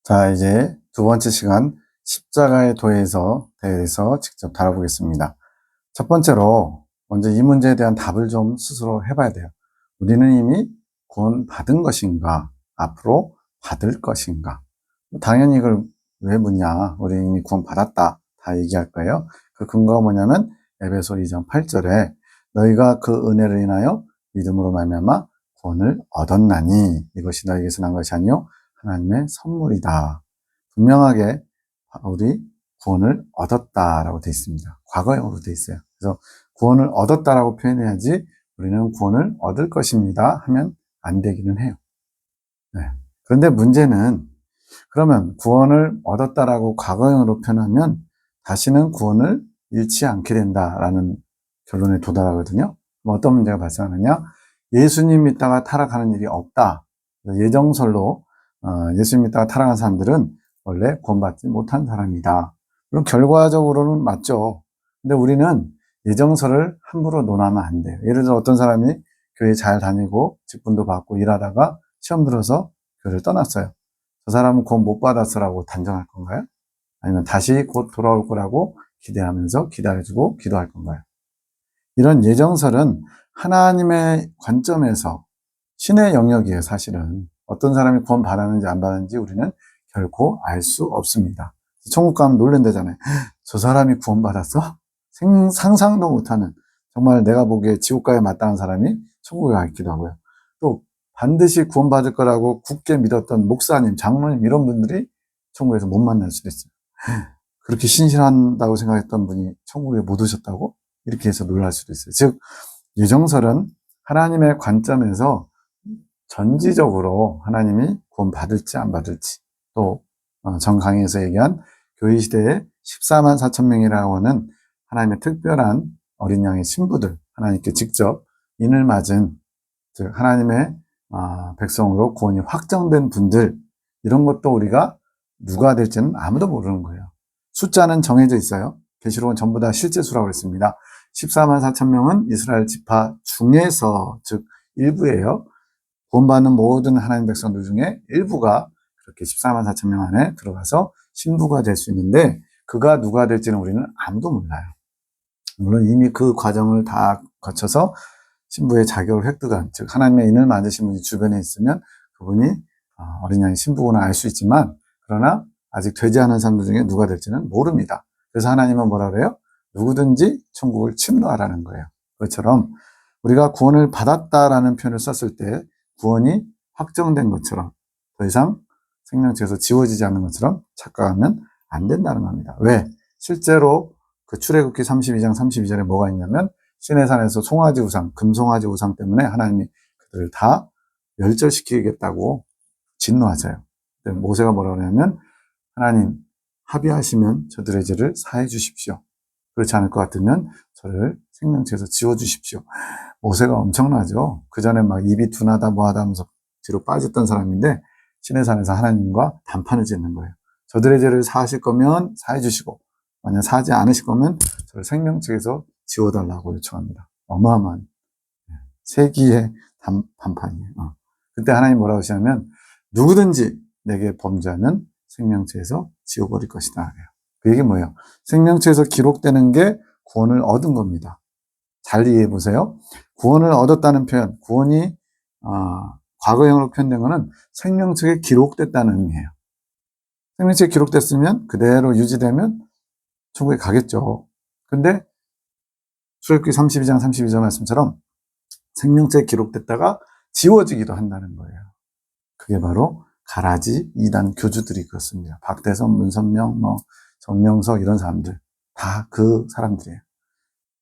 자, 이제 두 번째 시간 십자가의 도에서 대해서 직접 다뤄보겠습니다. 첫 번째로 먼저 이 문제에 대한 답을 좀 스스로 해봐야 돼요. 우리는 이미 구원받은 것인가, 앞으로 받을 것인가? 당연히 이걸 왜 묻냐? 우리 이미 구원받았다. 다 얘기할 거예요. 그 근거가 뭐냐면 에베소 2장 8절에 너희가 그 은혜를 인하여 믿음으로 말미암아 구원을 얻었나니 이것이 너희에게서 난 것이 아니요 하나님의 선물이다. 분명하게 우리 구원을 얻었다라고 되어 있습니다. 과거형으로 되어 있어요. 그래서 구원을 얻었다라고 표현해야지 우리는 구원을 얻을 것입니다 하면 안 되기는 해요. 네. 그런데 문제는 그러면 구원을 얻었다라고 과거형으로 표현하면 다시는 구원을 잃지 않게 된다라는 결론에 도달하거든요. 어떤 문제가 발생하느냐? 예수님 믿다가 타락하는 일이 없다. 예정설로 예수님 믿다가 타락한 사람들은 원래 구원받지 못한 사람이다. 물론 결과적으로는 맞죠. 근데 우리는 예정설을 함부로 논하면 안 돼요. 예를 들어 어떤 사람이 교회 잘 다니고 직분도 받고 일하다가 시험 들어서 교회를 떠났어요. 저 사람은 구원 못 받았으라고 단정할 건가요? 아니면 다시 곧 돌아올 거라고 기대하면서 기다려주고 기도할 건가요? 이런 예정설은 하나님의 관점에서 신의 영역이에요, 사실은. 어떤 사람이 구원 받았는지 안 받았는지 우리는 결코 알 수 없습니다. 천국 가면 놀란다잖아요. 저 사람이 구원 받았어? 상상도 못하는, 정말 내가 보기에 지옥 가에 마땅한 사람이 천국에 가 있기도 하고요. 또 반드시 구원 받을 거라고 굳게 믿었던 목사님, 장로님 이런 분들이 천국에서 못 만날 수도 있어요. 그렇게 신실한다고 생각했던 분이 천국에 못 오셨다고? 이렇게 해서 놀랄 수도 있어요. 즉 예정설은 하나님의 관점에서 전지적으로 하나님이 구원 받을지 안 받을지, 또 전 강의에서 얘기한 교회 시대에 14만 4천 명이라고 하는 하나님의 특별한 어린 양의 신부들, 하나님께 직접 인을 맞은, 즉 하나님의 백성으로 구원이 확정된 분들, 이런 것도 우리가 누가 될지는 아무도 모르는 거예요. 숫자는 정해져 있어요. 계시록은 전부 다 실제 수라고 했습니다. 14만 4천 명은 이스라엘 지파 중에서, 즉 일부예요. 구원받는 모든 하나님 백성들 중에 일부가 그렇게 14만 4천 명 안에 들어가서 신부가 될 수 있는데, 그가 누가 될지는 우리는 아무도 몰라요. 물론 이미 그 과정을 다 거쳐서 신부의 자격을 획득한, 즉 하나님의 인을 맞으신 분이 주변에 있으면 그분이 어린 양의 신부구나 알 수 있지만, 그러나 아직 되지 않은 사람들 중에 누가 될지는 모릅니다. 그래서 하나님은 뭐라 그래요? 누구든지 천국을 침노하라는 거예요. 그것처럼 우리가 구원을 받았다라는 표현을 썼을 때 구원이 확정된 것처럼, 더 이상 생명체에서 지워지지 않는 것처럼 착각하면 안 된다는 겁니다. 왜? 실제로 그 출애굽기 32장 32절에 뭐가 있냐면, 시내산에서 송아지 우상, 금송아지 우상 때문에 하나님이 그들을 다 멸절시키겠다고 진노하세요. 모세가 뭐라고 하냐면, 하나님 합의하시면 저들의 죄를 사해 주십시오. 그렇지 않을 것 같으면 저를 생명체에서 지워주십시오. 모세가 엄청나죠. 그 전에 막 입이 둔하다 뭐하다 하면서 뒤로 빠졌던 사람인데, 시내산에서 하나님과 담판을 짓는 거예요. 저들의 죄를 사하실 거면 사해 주시고, 만약 사하지 않으실 거면 저를 생명체에서 지워달라고 요청합니다. 어마어마한 세기의 담판이에요. 그때 하나님 뭐라고 하시냐면, 누구든지 내게 범죄하는 생명체에서 지워버릴 것이다. 그 얘기 뭐예요? 생명체에서 기록되는 게 구원을 얻은 겁니다. 잘 이해해 보세요. 구원을 얻었다는 표현, 구원이 과거형으로 표현된 거는 생명책에 기록됐다는 의미예요. 생명책에 기록됐으면 그대로 유지되면 천국에 가겠죠. 근데 출애굽기 32장 32절 말씀처럼 생명책에 기록됐다가 지워지기도 한다는 거예요. 그게 바로 가라지 이단 교주들이 그렇습니다. 박대선, 문선명, 정명석 이런 사람들, 다 그 사람들이에요.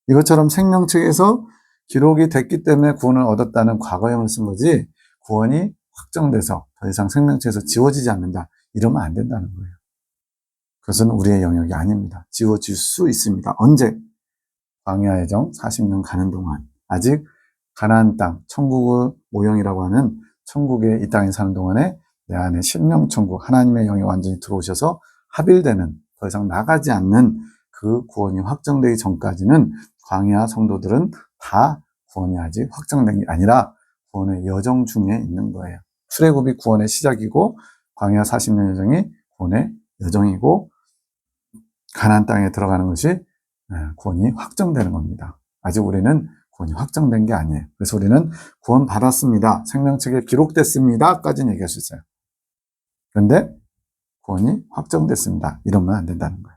이것처럼 생명책에서 기록이 됐기 때문에 구원을 얻었다는 과거형을 쓴 거지, 구원이 확정돼서 더 이상 생명책에서 지워지지 않는다, 이러면 안 된다는 거예요. 그것은 우리의 영역이 아닙니다. 지워질 수 있습니다. 언제? 광야의 정 40년 가는 동안, 아직 가나안 땅, 천국의 모형이라고 하는 천국의 이 땅에 사는 동안에 내 안에 신명천국, 하나님의 영이 완전히 들어오셔서 합일되는, 더 이상 나가지 않는 그 구원이 확정되기 전까지는 광야 성도들은 다 구원이 아직 확정된 게 아니라 구원의 여정 중에 있는 거예요. 출애굽이 구원의 시작이고 광야 40년 여정이 구원의 여정이고 가나안 땅에 들어가는 것이 구원이 확정되는 겁니다. 아직 우리는 구원이 확정된 게 아니에요. 그래서 우리는 구원 받았습니다. 생명책에 기록됐습니다. 까지는 얘기할 수 있어요. 그런데 구원이 확정됐습니다. 이러면 안 된다는 거예요.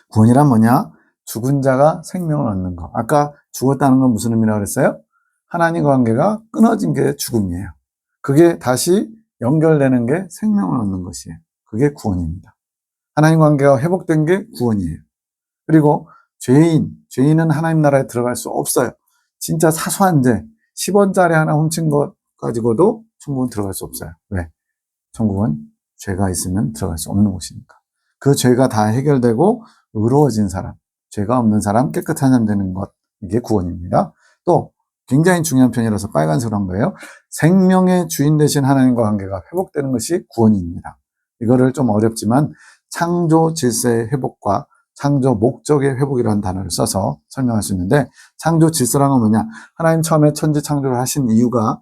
구원이란 뭐냐? 죽은 자가 생명을 얻는 거. 아까 죽었다는 건 무슨 의미라고 그랬어요? 하나님과 관계가 끊어진 게 죽음이에요. 그게 다시 연결되는 게 생명을 얻는 것이에요. 그게 구원입니다. 하나님 관계가 회복된 게 구원이에요. 그리고 죄인은 하나님 나라에 들어갈 수 없어요. 진짜 사소한 죄, 10원짜리 하나 훔친 것 가지고도 천국은 들어갈 수 없어요. 왜? 천국은 죄가 있으면 들어갈 수 없는 곳이니까. 그 죄가 다 해결되고 의로워진 사람, 죄가 없는 사람, 깨끗한 사람 되는 것, 이게 구원입니다. 또 굉장히 중요한 편이라서 빨간색으로 한 거예요. 생명의 주인 되신 하나님과 관계가 회복되는 것이 구원입니다. 이거를 좀 어렵지만 창조 질서의 회복과 창조 목적의 회복이라는 단어를 써서 설명할 수 있는데, 창조 질서라는 건 뭐냐? 하나님 처음에 천지 창조를 하신 이유가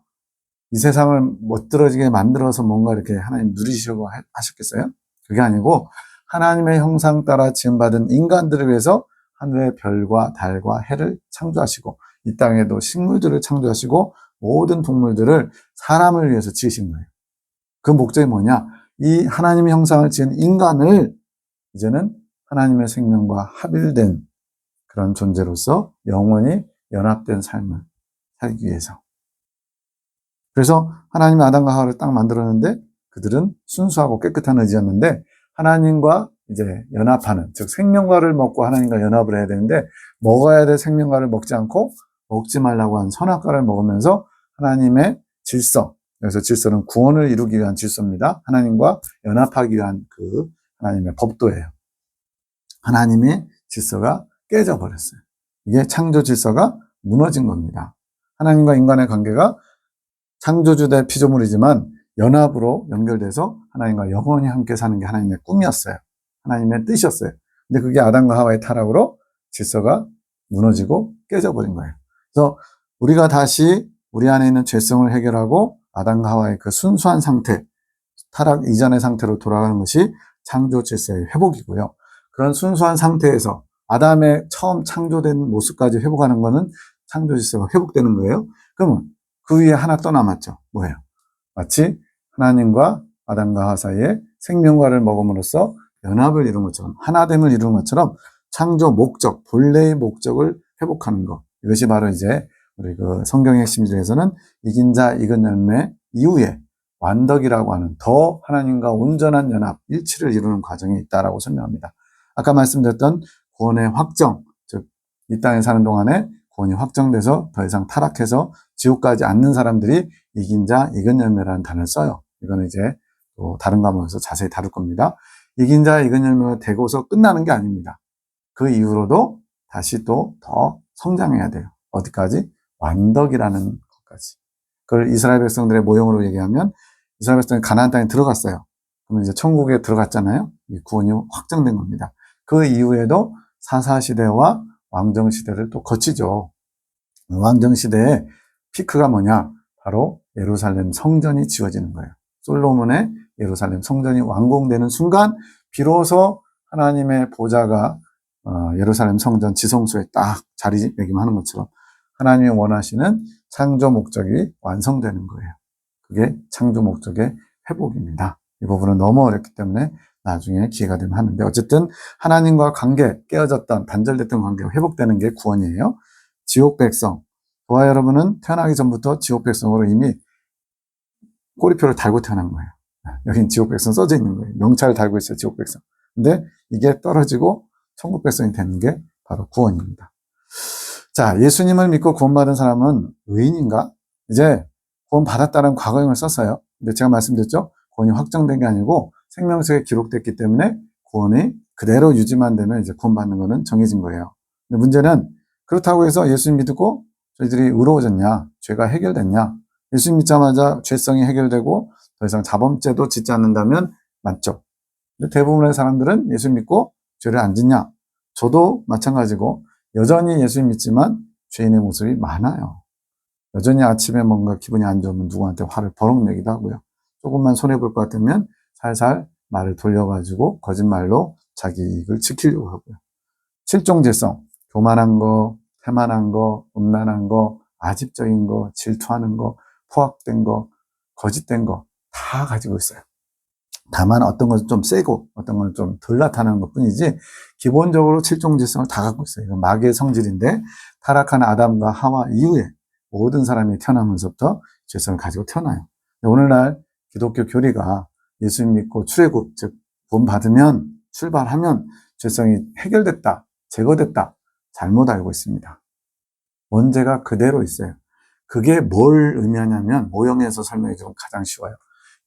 이 세상을 멋들어지게 만들어서 뭔가 이렇게 하나님 누리시려고 하셨겠어요? 그게 아니고 하나님의 형상 따라 지음받은 인간들을 위해서 하늘의 별과 달과 해를 창조하시고 이 땅에도 식물들을 창조하시고 모든 동물들을 사람을 위해서 지으신 거예요. 그 목적이 뭐냐? 이 하나님의 형상을 지은 인간을 이제는 하나님의 생명과 합일된 그런 존재로서 영원히 연합된 삶을 살기 위해서. 그래서 하나님이 아담과 하와를 딱 만들었는데 그들은 순수하고 깨끗한 의지였는데 하나님과 이제 연합하는, 즉 생명과를 먹고 하나님과 연합을 해야 되는데 먹어야 될 생명과를 먹지 않고 먹지 말라고 한 선악과를 먹으면서 하나님의 질서, 그래서 질서는 구원을 이루기 위한 질서입니다. 하나님과 연합하기 위한 그 하나님의 법도예요. 하나님의 질서가 깨져버렸어요. 이게 창조 질서가 무너진 겁니다. 하나님과 인간의 관계가 창조주 대 피조물이지만 연합으로 연결돼서 하나님과 영원히 함께 사는 게 하나님의 꿈이었어요. 하나님의 뜻이었어요. 근데 그게 아담과 하와의 타락으로 질서가 무너지고 깨져버린 거예요. 그래서 우리가 다시 우리 안에 있는 죄성을 해결하고 아담과 하와의 그 순수한 상태, 타락 이전의 상태로 돌아가는 것이 창조 질서의 회복이고요. 그런 순수한 상태에서 아담의 처음 창조된 모습까지 회복하는 것은 창조 질서가 회복되는 거예요. 그러면 그 위에 하나 또 남았죠. 뭐예요? 마치 하나님과 아담과 하와 사이에 생명과를 먹음으로써 연합을 이룬 것처럼, 하나됨을 이룬 것처럼 창조 목적, 본래의 목적을 회복하는 것. 이것이 바로 이제 우리 그 성경의 핵심들에서는 이긴 자, 익은 열매 이후에 완덕이라고 하는 더 하나님과 온전한 연합, 일치를 이루는 과정이 있다라고 설명합니다. 아까 말씀드렸던 구원의 확정, 즉 이 땅에 사는 동안에 구원이 확정돼서 더 이상 타락해서 지옥 가지 않는 사람들이 이긴 자, 익은 열매라는 단어를 써요. 이거는 이제 또 다른 과목에서 자세히 다룰 겁니다. 이긴 자, 익은 열매가 되고서 끝나는 게 아닙니다. 그 이후로도 다시 또 더 성장해야 돼요. 어디까지? 완덕이라는 것까지. 그걸 이스라엘 백성들의 모형으로 얘기하면 이스라엘 백성이 가나안 땅에 들어갔어요. 그러면 이제 천국에 들어갔잖아요. 이 구원이 확정된 겁니다. 그 이후에도 사사시대와 왕정시대를 또 거치죠. 왕정시대의 피크가 뭐냐? 바로 예루살렘 성전이 지어지는 거예요. 솔로몬의 예루살렘 성전이 완공되는 순간 비로소 하나님의 보좌가 예루살렘 성전 지성소에 딱 자리매김하는 것처럼 하나님이 원하시는 창조 목적이 완성되는 거예요. 그게 창조 목적의 회복입니다. 이 부분은 너무 어렵기 때문에 나중에 기회가 되면 하는데, 어쨌든 하나님과 관계, 깨어졌던 단절됐던 관계가 회복되는 게 구원이에요. 지옥 백성, 저와 여러분은 태어나기 전부터 지옥 백성으로 이미 꼬리표를 달고 태어난 거예요. 여긴 지옥 백성 써져 있는 거예요. 명찰을 달고 있어요, 지옥 백성. 근데 이게 떨어지고 천국 백성이 되는 게 바로 구원입니다. 자, 예수님을 믿고 구원받은 사람은 의인인가? 이제 구원받았다는 과거형을 썼어요. 근데 제가 말씀드렸죠? 구원이 확정된 게 아니고 생명책에 기록됐기 때문에 구원이 그대로 유지만 되면 이제 구원받는 거는 정해진 거예요. 근데 문제는 그렇다고 해서 예수님 믿고 저희들이 의로워졌냐? 죄가 해결됐냐? 예수님 믿자마자 죄성이 해결되고 더 이상 자범죄도 짓지 않는다면 맞죠. 근데 대부분의 사람들은 예수님 믿고 죄를 안 짓냐? 저도 마찬가지고 여전히 예수님 믿지만 죄인의 모습이 많아요. 여전히 아침에 뭔가 기분이 안 좋으면 누구한테 화를 버럭 내기도 하고요. 조금만 손해볼 것 같으면 살살 말을 돌려가지고 거짓말로 자기 이익을 지키려고 하고요. 실종질성, 교만한 거, 태만한 거, 음란한 거, 아집적인 거, 질투하는 거, 포악된 거, 거짓된 거 다 가지고 있어요. 다만 어떤 건 좀 세고 어떤 건 좀 덜 나타나는 것 뿐이지 기본적으로 칠종질성을 다 갖고 있어요. 이건 마귀의 성질인데 타락한 아담과 하와 이후에 모든 사람이 태어나면서부터 죄성을 가지고 태어나요. 오늘날 기독교 교리가 예수 믿고 출애굽, 즉 구원받으면 출발하면 죄성이 해결됐다, 제거됐다 잘못 알고 있습니다. 원죄가 그대로 있어요. 그게 뭘 의미하냐면 모형에서 설명해 주면 가장 쉬워요.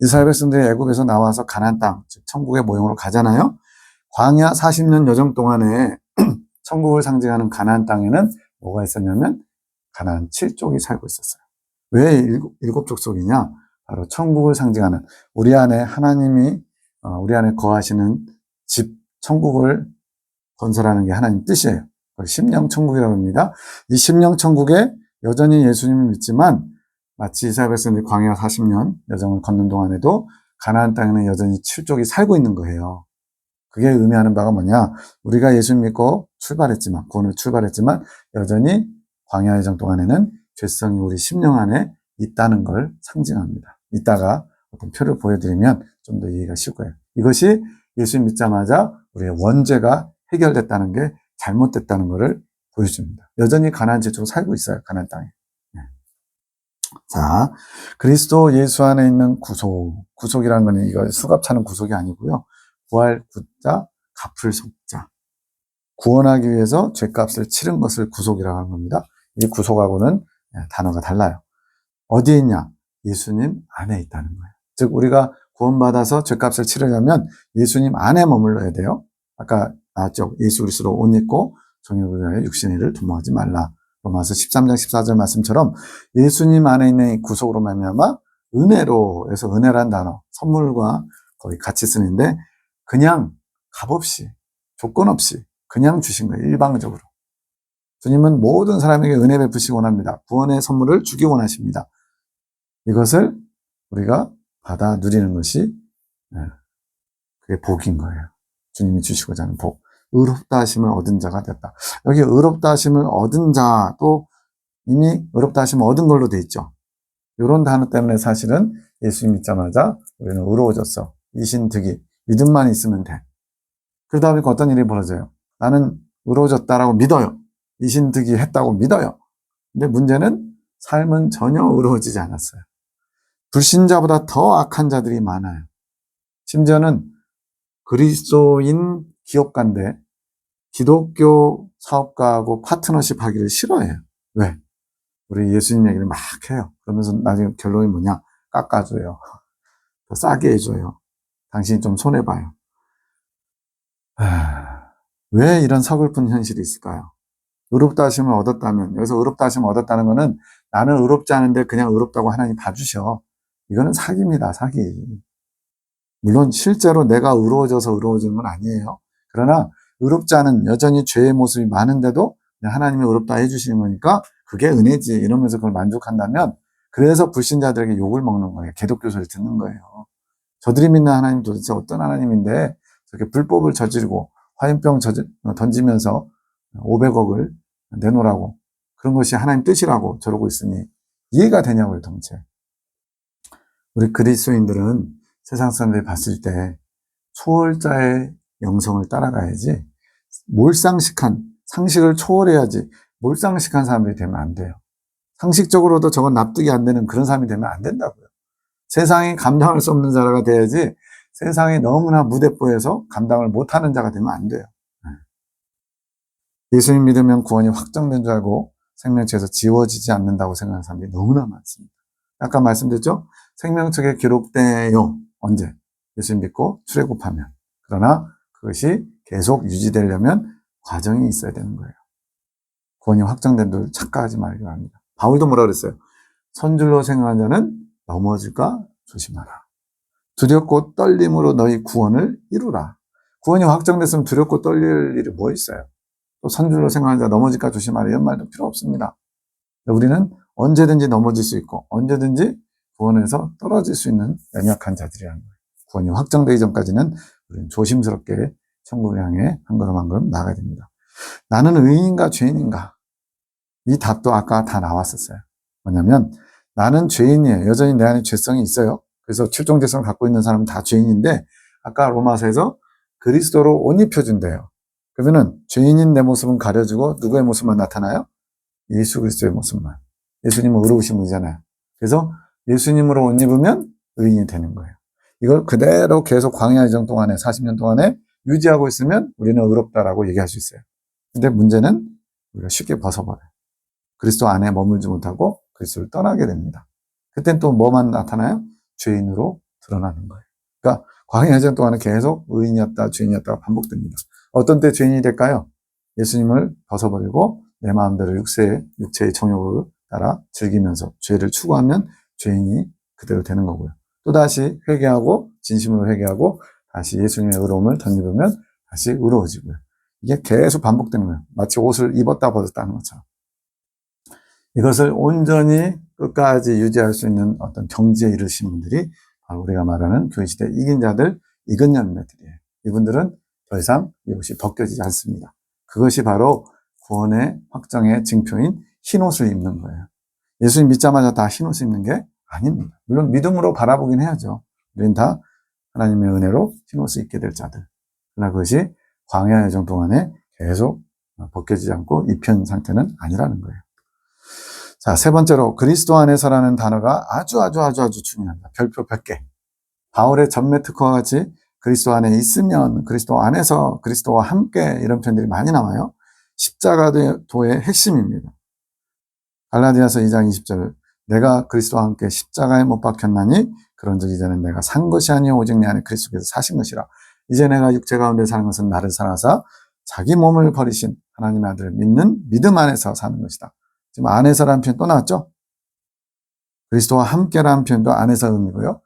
이스라엘 백성들이 애굽에서 나와서 가나안 땅, 즉 천국의 모형으로 가잖아요. 광야 40년 여정 동안에 천국을 상징하는 가나안 땅에는 뭐가 있었냐면 가나안 7족이 살고 있었어요. 왜 일곱 족속이냐? 바로 천국을 상징하는 우리 안에 하나님이 우리 안에 거하시는 집, 천국을 건설하는 게 하나님 뜻이에요. 심령 천국이라고 합니다. 이 심령 천국에 여전히 예수님을 믿지만 마치 이스라엘 백성들이 광야 40년 여정을 걷는 동안에도 가나안 땅에는 여전히 7족이 살고 있는 거예요. 그게 의미하는 바가 뭐냐? 우리가 예수 믿고 출발했지만, 구원을 출발했지만 여전히 광야 여정 동안에는 죄성이 우리 심령 안에 있다는 걸 상징합니다. 이따가 어떤 표를 보여드리면 좀 더 이해가 쉬울 거예요. 이것이 예수 믿자마자 우리의 원죄가 해결됐다는 게 잘못됐다는 것을 보여줍니다. 여전히 가나안 7족으로 살고 있어요. 가나안 땅에. 자, 그리스도 예수 안에 있는 구속. 구속이라는 건 이거 수갑차는 구속이 아니고요. 구할 구자, 갚을 속자. 구원하기 위해서 죄값을 치른 것을 구속이라고 하는 겁니다. 이 구속하고는 단어가 달라요. 어디에 있냐? 예수님 안에 있다는 거예요. 즉 우리가 구원받아서 죄값을 치르려면 예수님 안에 머물러야 돼요. 아까 나왔죠. 예수 그리스도로 옷 입고 종일부의 육신의 일을 도모하지 말라. 로마서 13장 14절 말씀처럼 예수님 안에 있는 이 구속으로 말미암아 은혜로 해서 은혜란 단어 선물과 거의 같이 쓰는데 그냥 값없이 조건 없이 그냥 주신 거예요. 일방적으로. 주님은 모든 사람에게 은혜 베푸시기 원합니다. 구원의 선물을 주기 원하십니다. 이것을 우리가 받아 누리는 것이 그게 복인 거예요. 주님이 주시고자 하는 복. 의롭다 하심을 얻은 자가 됐다. 여기 의롭다 하심을 얻은 자, 또 이미 의롭다 하심을 얻은 걸로 돼 있죠. 이런 단어 때문에 사실은 예수 믿자마자 우리는 의로워졌어. 이신득이. 믿음만 있으면 돼. 그러다 보니까 어떤 일이 벌어져요. 나는 의로워졌다라고 믿어요. 이신득이 했다고 믿어요. 근데 문제는 삶은 전혀 의로워지지 않았어요. 불신자보다 더 악한 자들이 많아요. 심지어는 그리스도인 기업가인데 기독교 사업가하고 파트너십 하기를 싫어해요. 왜? 우리 예수님 얘기를 막 해요. 그러면서 나중에 결론이 뭐냐? 깎아줘요. 더 싸게 해줘요. 당신이 좀 손해봐요. 왜 이런 서글픈 현실이 있을까요? 의롭다 하심을 얻었다면, 여기서 의롭다 하심을 얻었다는 거는 나는 의롭지 않은데 그냥 의롭다고 하나님 봐주셔. 이거는 사기입니다, 사기. 물론 실제로 내가 의로워져서 의로워지는 건 아니에요. 그러나 의롭지 않은 여전히 죄의 모습이 많은데도 하나님이 의롭다 해주시는 거니까 그게 은혜지 이러면서 그걸 만족한다면 그래서 불신자들에게 욕을 먹는 거예요. 개독교 소리를 듣는 거예요. 저들이 믿는 하나님 도대체 어떤 하나님인데 저렇게 불법을 저지르고 화염병 던지면서 500억을 내놓으라고 그런 것이 하나님 뜻이라고 저러고 있으니 이해가 되냐고요. 동체. 우리 그리스도인들은 세상 사람들이 봤을 때 초월자의 영성을 따라가야지 몰상식한 상식을 초월해야지 몰상식한 사람들이 되면 안 돼요. 상식적으로도 저건 납득이 안 되는 그런 사람이 되면 안 된다고요. 세상이 감당할 수 없는 자가 돼야지 세상이 너무나 무대뽀해서 감당을 못하는 자가 되면 안 돼요. 예수님 믿으면 구원이 확정된 줄 알고 생명책에서 지워지지 않는다고 생각하는 사람들이 너무나 많습니다. 아까 말씀드렸죠? 생명책에 기록돼요. 언제? 예수님 믿고 출애굽하면. 그러나 그것이 계속 유지되려면 과정이 있어야 되는 거예요. 구원이 확정된 줄 착각하지 말기 바랍니다. 바울도 뭐라 그랬어요? 선줄로 생각한 자는 넘어질까 조심하라. 두렵고 떨림으로 너희 구원을 이루라. 구원이 확정됐으면 두렵고 떨릴 일이 뭐 있어요? 또 선줄로 생각한 자 넘어질까 조심하라 이런 말도 필요 없습니다. 우리는 언제든지 넘어질 수 있고 언제든지 구원에서 떨어질 수 있는 연약한 자들이라는 거예요. 구원이 확정되기 전까지는 우리는 조심스럽게 천국을 향해 한 걸음 한 걸음 나가야 됩니다. 나는 의인인가 죄인인가? 이 답도 아까 다 나왔었어요. 뭐냐면 나는 죄인이에요. 여전히 내 안에 죄성이 있어요. 그래서 출정죄성을 갖고 있는 사람은 다 죄인인데 아까 로마서에서 그리스도로 옷 입혀준대요. 그러면은 죄인인 내 모습은 가려주고 누구의 모습만 나타나요? 예수 그리스도의 모습만. 예수님은 의로우신 분이잖아요. 그래서 예수님으로 옷 입으면 의인이 되는 거예요. 이걸 그대로 계속 광야 여정 동안에 40년 동안에 유지하고 있으면 우리는 의롭다라고 얘기할 수 있어요. 근데 문제는 우리가 쉽게 벗어버려요. 그리스도 안에 머물지 못하고 그리스도를 떠나게 됩니다. 그땐 또 뭐만 나타나요? 죄인으로 드러나는 거예요. 그러니까 광야 여정 동안에 계속 의인이었다, 죄인이었다가 반복됩니다. 어떤 때 죄인이 될까요? 예수님을 벗어버리고 내 마음대로 육체의 정욕을 따라 즐기면서 죄를 추구하면 죄인이 그대로 되는 거고요. 또다시 회개하고 진심으로 회개하고 다시 예수님의 의로움을 덧입으면 다시 의로워지고요. 이게 계속 반복되는 거예요. 마치 옷을 입었다 벗었다 하는 것처럼. 이것을 온전히 끝까지 유지할 수 있는 어떤 경지에 이르신 분들이 바로 우리가 말하는 교회시대 이긴 자들, 이근 열매들이에요. 이분들은 더 이상 이것이 벗겨지지 않습니다. 그것이 바로 구원의 확정의 증표인 흰옷을 입는 거예요. 예수님 믿자마자 다 흰옷을 입는 게 아닙니다. 물론 믿음으로 바라보긴 해야죠. 우리는 다 하나님의 은혜로 흰옷을 입게 될 자들. 그러나 그것이 광야 여정 동안에 계속 벗겨지지 않고 입힌 상태는 아니라는 거예요. 자, 세 번째로 그리스도 안에서라는 단어가 아주 중요합니다. 별표 100개. 바울의 전매 특허와 같이 그리스도 안에 있으면 그리스도 안에서 그리스도와 함께 이런 표현들이 많이 나와요. 십자가도의 핵심입니다. 갈라디아서 2장 20절 내가 그리스도와 함께 십자가에 못 박혔나니 그런즉 이제는 내가 산 것이 아니요 오직 내 안에 그리스도께서 사신 것이라. 이제 내가 육체 가운데 사는 것은 나를 사랑하사 자기 몸을 버리신 하나님의 아들을 믿는 믿음 안에서 사는 것이다. 지금 안에서라는 표현 또 나왔죠? 그리스도와 함께라는 표현도 안에서 의미고요.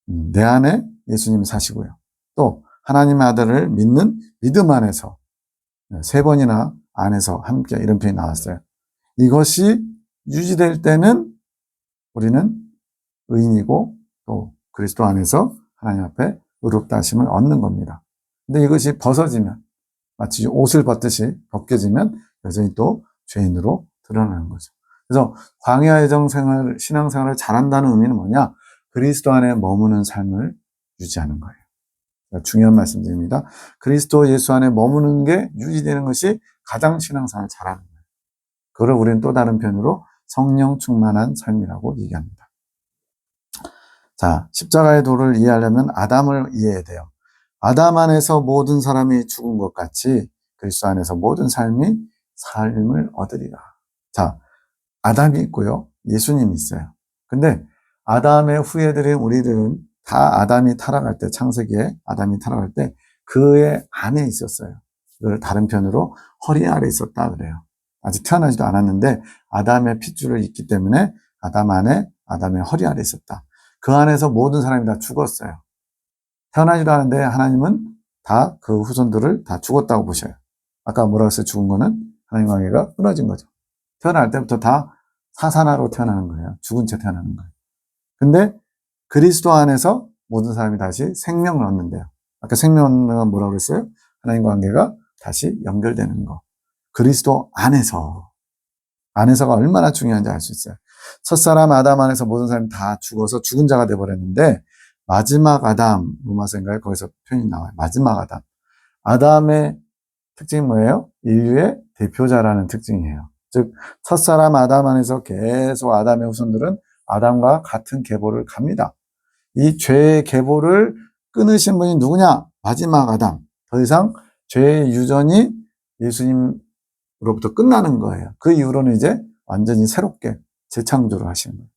내 안에 예수님이 사시고요. 또 하나님의 아들을 믿는 믿음 안에서 세 번이나 안에서 함께 이런 표현이 나왔어요. 이것이 유지될 때는 우리는 의인이고 또 그리스도 안에서 하나님 앞에 의롭다 하심을 얻는 겁니다. 근데 이것이 벗어지면 마치 옷을 벗듯이 벗겨지면 여전히 또 죄인으로 드러나는 거죠. 그래서 광야의 정생활, 신앙생활을 잘한다는 의미는 뭐냐? 그리스도 안에 머무는 삶을 유지하는 거예요. 중요한 말씀드립니다. 그리스도 예수 안에 머무는 게 유지되는 것이 가장 신앙생활을 잘하는 거예요. 그걸 우리는 또 다른 표현으로 성령 충만한 삶이라고 얘기합니다. 자, 십자가의 도를 이해하려면 아담을 이해해야 돼요. 아담 안에서 모든 사람이 죽은 것 같이 그리스도 안에서 모든 삶을 얻으리라. 자, 아담이 있고요. 예수님이 있어요. 근데 아담의 후예들인 우리들은 다 아담이 타락할 때, 창세기에 아담이 타락할 때 그의 안에 있었어요. 이걸 다른 편으로 허리 아래 있었다 그래요. 아직 태어나지도 않았는데 아담의 핏줄을 입기 때문에 아담 안에 아담의 허리 아래 있었다. 그 안에서 모든 사람이 다 죽었어요. 태어나지도 않았는데 하나님은 다 그 후손들을 다 죽었다고 보셔요. 아까 뭐라고 했어요? 죽은 거는 하나님 관계가 끊어진 거죠. 태어날 때부터 다 사산아로 태어나는 거예요. 죽은 채 태어나는 거예요. 근데 그리스도 안에서 모든 사람이 다시 생명을 얻는데요. 아까 생명은 뭐라고 그랬어요? 하나님 관계가 다시 연결되는 거. 그리스도 안에서가 얼마나 중요한지 알 수 있어요. 첫사람 아담 안에서 모든 사람이 다 죽어서 죽은 자가 돼버렸는데 마지막 아담, 로마서인가요? 거기서 표현이 나와요. 마지막 아담. 아담의 특징이 뭐예요? 인류의 대표자라는 특징이에요. 즉 첫사람 아담 안에서 계속 아담의 후손들은 아담과 같은 계보를 갑니다. 이 죄의 계보를 끊으신 분이 누구냐? 마지막 아담. 더 이상 죄의 유전이 예수님으로부터 끝나는 거예요. 그 이후로는 이제 완전히 새롭게 재창조를 하시는 거예요.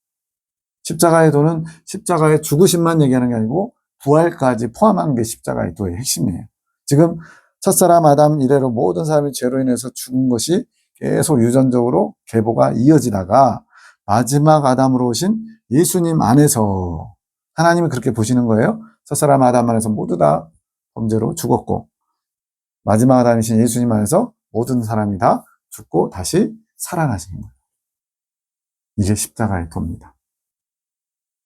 십자가의 도는 십자가의 죽으심만 얘기하는 게 아니고 부활까지 포함한 게 십자가의 도의 핵심이에요. 지금 첫사람 아담 이래로 모든 사람이 죄로 인해서 죽은 것이 계속 유전적으로 계보가 이어지다가 마지막 아담으로 오신 예수님 안에서 하나님이 그렇게 보시는 거예요. 첫사람 아담 안에서 모두 다 범죄로 죽었고 마지막 아담이신 예수님 안에서 모든 사람이 다 죽고 다시 살아나시는 거예요. 이게 십자가의 도입니다.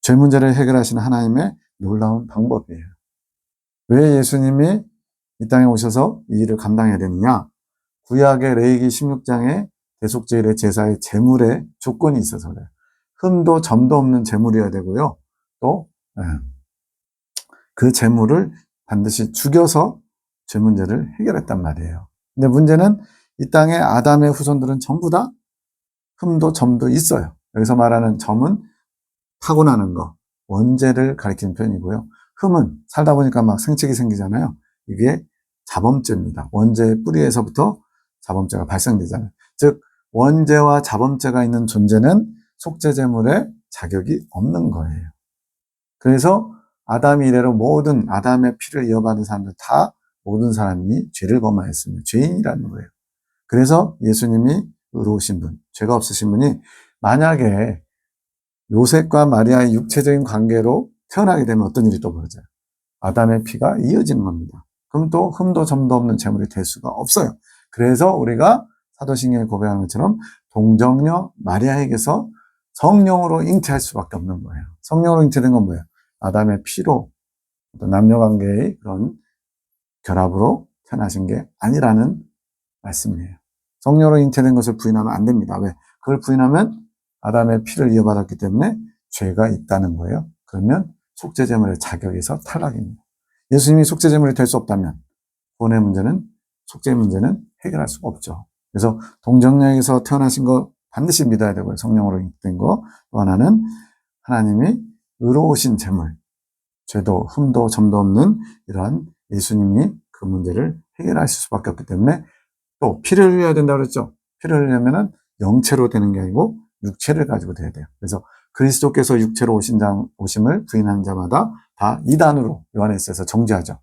죄 문제를 해결하시는 하나님의 놀라운 방법이에요. 왜 예수님이 이 땅에 오셔서 이 일을 감당해야 되느냐? 구약의 레위기 16장에 대속제일의 제사의 제물의 조건이 있어서 그래요. 흠도 점도 없는 제물이어야 되고요. 또 그 제물을 반드시 죽여서 죄 문제를 해결했단 말이에요. 근데 문제는 이 땅의 아담의 후손들은 전부 다 흠도 점도 있어요. 여기서 말하는 점은 타고나는 거, 원죄를 가리키는 표현이고요. 흠은 살다 보니까 막 생책이 생기잖아요. 이게 자범죄입니다. 원죄의 뿌리에서부터 자범죄가 발생되잖아요. 즉 원죄와 자범죄가 있는 존재는 속죄제물에 자격이 없는 거예요. 그래서 아담 이래로 모든 아담의 피를 이어받은 사람들 다 모든 사람이 죄를 범하였으며 죄인이라는 거예요. 그래서 예수님이 의로우신 분, 죄가 없으신 분이 만약에 요셉과 마리아의 육체적인 관계로 태어나게 되면 어떤 일이 또 벌어져요? 아담의 피가 이어지는 겁니다. 그럼 또 흠도 점도 없는 제물이 될 수가 없어요. 그래서 우리가 사도신경에 고백하는 것처럼 동정녀 마리아에게서 성령으로 잉태할 수밖에 없는 거예요. 성령으로 잉태된 건 뭐예요? 아담의 피로 남녀관계의 그런 결합으로 태어나신 게 아니라는 말씀이에요. 성령으로 잉태된 것을 부인하면 안 됩니다. 왜? 그걸 부인하면 아담의 피를 이어받았기 때문에 죄가 있다는 거예요. 그러면 속죄제물의 자격에서 탈락입니다. 예수님이 속죄제물이 될 수 없다면 구원의 문제는, 속죄의 문제는 해결할 수가 없죠. 그래서 동정녀에게서 태어나신 거 반드시 믿어야 되고요. 성령으로 잉태된 거. 또 하나는 하나님이 의로우신 제물, 죄도 흠도 점도 없는 이러한 예수님이 그 문제를 해결하실 수밖에 없기 때문에 또 피를 흘려야 된다고 그랬죠. 피를 흘리려면은 영체로 되는 게 아니고 육체를 가지고 돼야 돼요. 그래서 그리스도께서 육체로 오심을 부인하는 자마다 다 이단으로 요한에서에서 정죄하죠.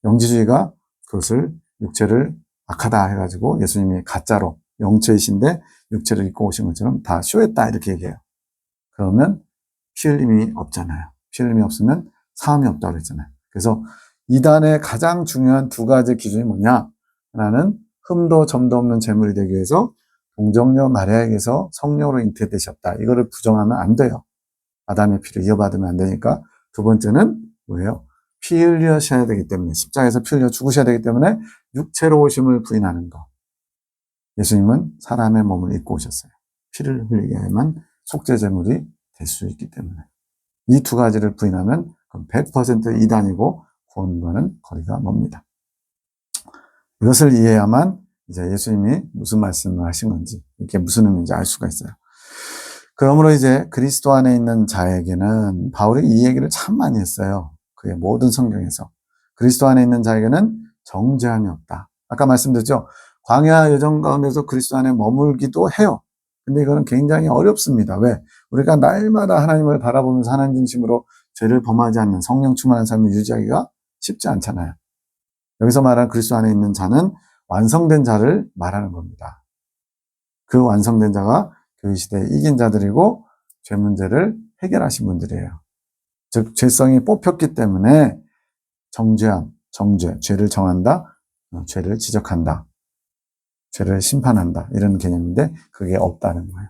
영지주의가 그것을 육체를 악하다 해가지고 예수님이 가짜로 영체이신데 육체를 입고 오신 것처럼 다 쇼했다 이렇게 얘기해요. 그러면 피 흘림이 없잖아요. 피 흘림이 없으면 사함이 없다고 그랬잖아요. 그래서 이단의 가장 중요한 두 가지 기준이 뭐냐? 하나는 흠도 점도 없는 제물이 되기 위해서 동정녀 마리아에게서 성령으로 잉태되셨다. 이거를 부정하면 안 돼요. 아담의 피를 이어받으면 안 되니까. 두 번째는 뭐예요? 피 흘려셔야 되기 때문에, 십자가에서 피 흘려 죽으셔야 되기 때문에 육체로 오심을 부인하는 거. 예수님은 사람의 몸을 입고 오셨어요. 피를 흘리게만 속죄제물이 될 수 있기 때문에. 이 두 가지를 부인하면 100% 이단이고 구원과는 거리가 멉니다. 이것을 이해해야만 이제 예수님이 무슨 말씀을 하신 건지, 이게 무슨 의미인지 알 수가 있어요. 그러므로 이제 그리스도 안에 있는 자에게는 바울이 이 얘기를 참 많이 했어요. 그의 모든 성경에서. 그리스도 안에 있는 자에게는 정죄함이 없다. 아까 말씀드렸죠. 광야 여정 가운데서 그리스도 안에 머물기도 해요. 근데 이거는 굉장히 어렵습니다. 왜? 우리가 날마다 하나님을 바라보면서 하나님 중심으로 죄를 범하지 않는 성령 충만한 삶을 유지하기가 쉽지 않잖아요. 여기서 말하는 그리스도 안에 있는 자는 완성된 자를 말하는 겁니다. 그 완성된 자가 교회 시대에 이긴 자들이고 죄 문제를 해결하신 분들이에요. 즉 죄성이 뽑혔기 때문에 정죄함, 정죄, 죄를 정한다, 죄를 지적한다, 죄를 심판한다 이런 개념인데 그게 없다는 거예요.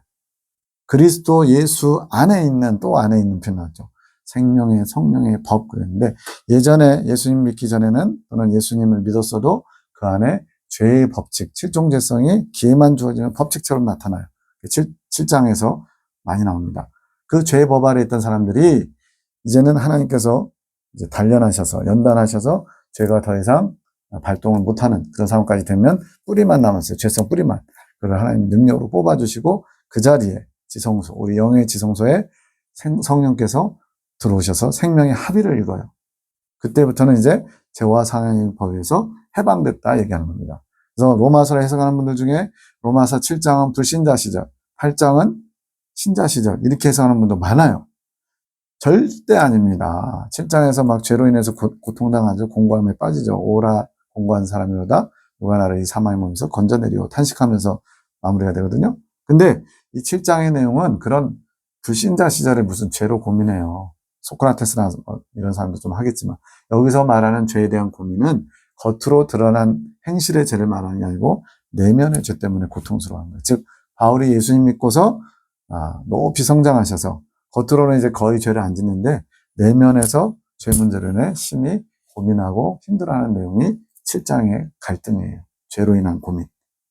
그리스도 예수 안에 있는 또 안에 있는 표현 나왔죠. 생명의 성령의 법 그랬는데 예전에 예수님 믿기 전에는 또는 예수님을 믿었어도 그 안에 죄의 법칙, 칠종죄성이 기회만 주어지는 법칙처럼 나타나요. 7장에서 많이 나옵니다. 그 죄의 법 아래 있던 사람들이 이제는 하나님께서 이제 단련하셔서 연단하셔서 죄가 더 이상 발동을 못하는 그런 상황까지 되면 뿌리만 남았어요. 죄성 뿌리만. 그걸 하나님 능력으로 뽑아주시고 그 자리에 지성소, 우리 영의 지성소에 성령께서 들어오셔서 생명의 합의를 이뤄요. 그때부터는 이제 죄와 사망의 법에서 해방됐다 얘기하는 겁니다. 그래서 로마서를 해석하는 분들 중에 로마서 7장은 불신자 시절, 8장은 신자 시절 이렇게 해석하는 분도 많아요. 절대 아닙니다. 7장에서 막 죄로 인해서 고통당하죠. 공고함에 빠지죠. 오라 공고한 사람이로다 누가 나를 이 사망의 몸에서 건져내리고 탄식하면서 마무리가 되거든요. 근데 이 7장의 내용은 그런 불신자 시절에 무슨 죄로 고민해요. 소크라테스나 이런 사람도 좀 하겠지만 여기서 말하는 죄에 대한 고민은 겉으로 드러난 행실의 죄를 말하는 게 아니고 내면의 죄 때문에 고통스러워하는 거예요. 즉 바울이 예수님 믿고서 높이 성장하셔서 겉으로는 이제 거의 죄를 안 짓는데 내면에서 죄 문제로 인해 심히 고민하고 힘들어하는 내용이 7장의 갈등이에요. 죄로 인한 고민.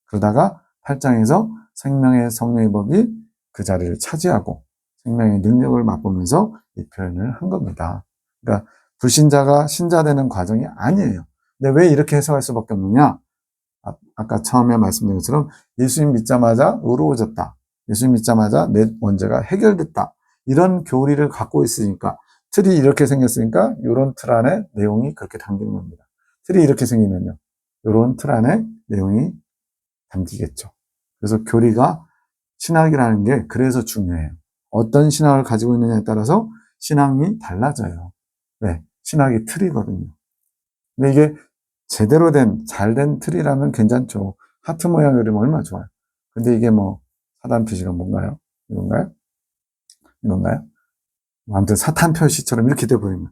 그러다가 8장에서 생명의 성령의 법이 그 자리를 차지하고 생명의 능력을 맛보면서 이 표현을 한 겁니다. 그러니까 불신자가 신자 되는 과정이 아니에요. 근데 왜 이렇게 해석할 수밖에 없느냐? 아까 처음에 말씀드린 것처럼 예수님 믿자마자 의로워졌다. 예수님 믿자마자 내 문제가 해결됐다. 이런 교리를 갖고 있으니까 틀이 이렇게 생겼으니까 이런 틀 안에 내용이 그렇게 담기는 겁니다. 틀이 이렇게 생기면요. 이런 틀 안에 내용이 담기겠죠. 그래서 교리가 신학이라는 게 그래서 중요해요. 어떤 신학을 가지고 있느냐에 따라서 신앙이 달라져요. 네, 신학이 틀이거든요. 근데 이게 제대로 된, 잘된 틀이라면 괜찮죠. 하트 모양 그리면 얼마나 좋아요. 근데 이게 뭐, 사단 표시가 뭔가요? 이건가요? 이건가요? 아무튼 사탄 표시처럼 이렇게 돼버리면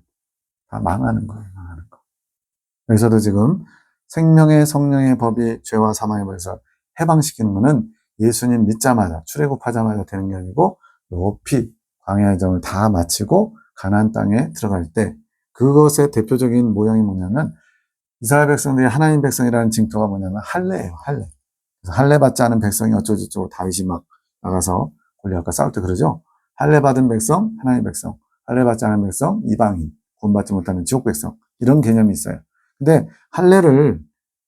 다 망하는 거예요, 망하는 거. 여기서도 지금 생명의 성령의 법이 죄와 사망의 법에서 해방시키는 거는 예수님 믿자마자, 출애굽하자마자 되는 게 아니고 높이 광야의 정을 다 마치고 가나안 땅에 들어갈 때 그것의 대표적인 모양이 뭐냐면 이스라엘 백성들이 하나님 백성이라는 징표가 뭐냐면 할례예요, 할례. 그래서 할례 받지 않은 백성이 어쩌고저쩌고 다윗이 막 나가서 골리앗과 싸울 때 그러죠. 할례 받은 백성, 하나님 백성. 할례 받지 않은 백성, 이방인. 구원받지 못하는 지옥 백성. 이런 개념이 있어요. 근데 할례를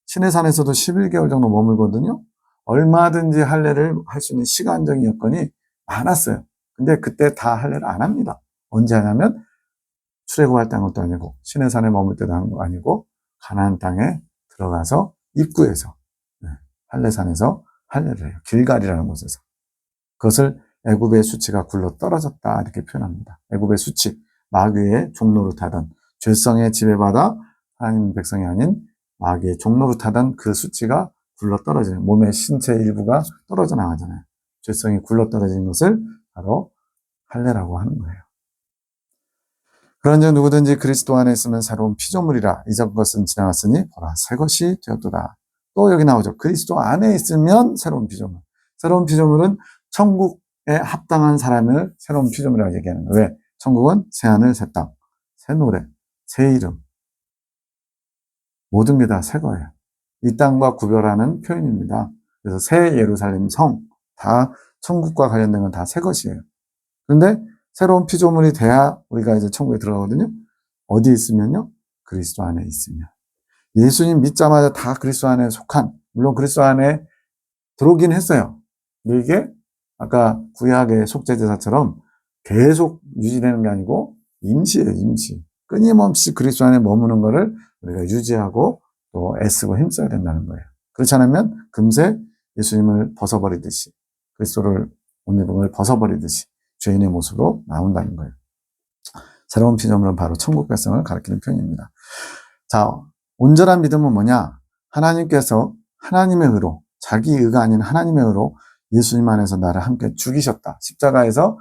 시내산에서도 11개월 정도 머물거든요. 얼마든지 할례를 할 수 있는 시간적인 여건이 많았어요. 근데 그때 다 할례를 안 합니다. 언제 하냐면 출애굽할 때한 것도 아니고 시내산에 머물 때도 한 거 아니고 가나안 땅에 들어가서 입구에서 할례산에서 할례를 해요. 길갈이라는 곳에서. 그것을 애굽의 수치가 굴러 떨어졌다 이렇게 표현합니다. 애굽의 수치, 마귀의 종노릇하던 죄성에 지배받아 하나님 백성이 아닌 마귀의 종노릇하던 그 수치가 굴러 떨어지는 몸의 신체 일부가 떨어져 나가잖아요. 죄성이 굴러 떨어진 것을 바로 할례라고 하는 거예요. 그런즉 누구든지 그리스도 안에 있으면 새로운 피조물이라 이전 것은 지나갔으니 보라 새 것이 되었도다. 또 여기 나오죠. 그리스도 안에 있으면 새로운 피조물. 새로운 피조물은 천국에 합당한 사람을 새로운 피조물이라고 얘기하는 거예요. 왜? 천국은 새 하늘, 새 땅, 새 노래, 새 이름. 모든 게 다 새 거예요. 이 땅과 구별하는 표현입니다. 그래서 새 예루살렘 성, 다 천국과 관련된 건 다 새 것이에요. 그런데 새로운 피조물이 돼야 우리가 이제 천국에 들어가거든요. 어디에 있으면요? 그리스도 안에 있으면. 예수님 믿자마자 다 그리스도 안에 속한, 물론 그리스도 안에 들어오긴 했어요. 근데 이게 아까 구약의 속죄제사처럼 계속 유지되는 게 아니고 임시예요, 임시. 끊임없이 그리스도 안에 머무는 거를 우리가 유지하고 또 애쓰고 힘써야 된다는 거예요. 그렇지 않으면 금세 예수님을 벗어버리듯이 그리스도를 옷 입은 걸 벗어버리듯이 죄인의 모습으로 나온다는 거예요. 새로운 피조물은 바로 천국 백성을 가리키는 표현입니다. 자, 온전한 믿음은 뭐냐? 하나님께서 하나님의 의로, 자기 의가 아닌 하나님의 의로 예수님 안에서 나를 함께 죽이셨다. 십자가에서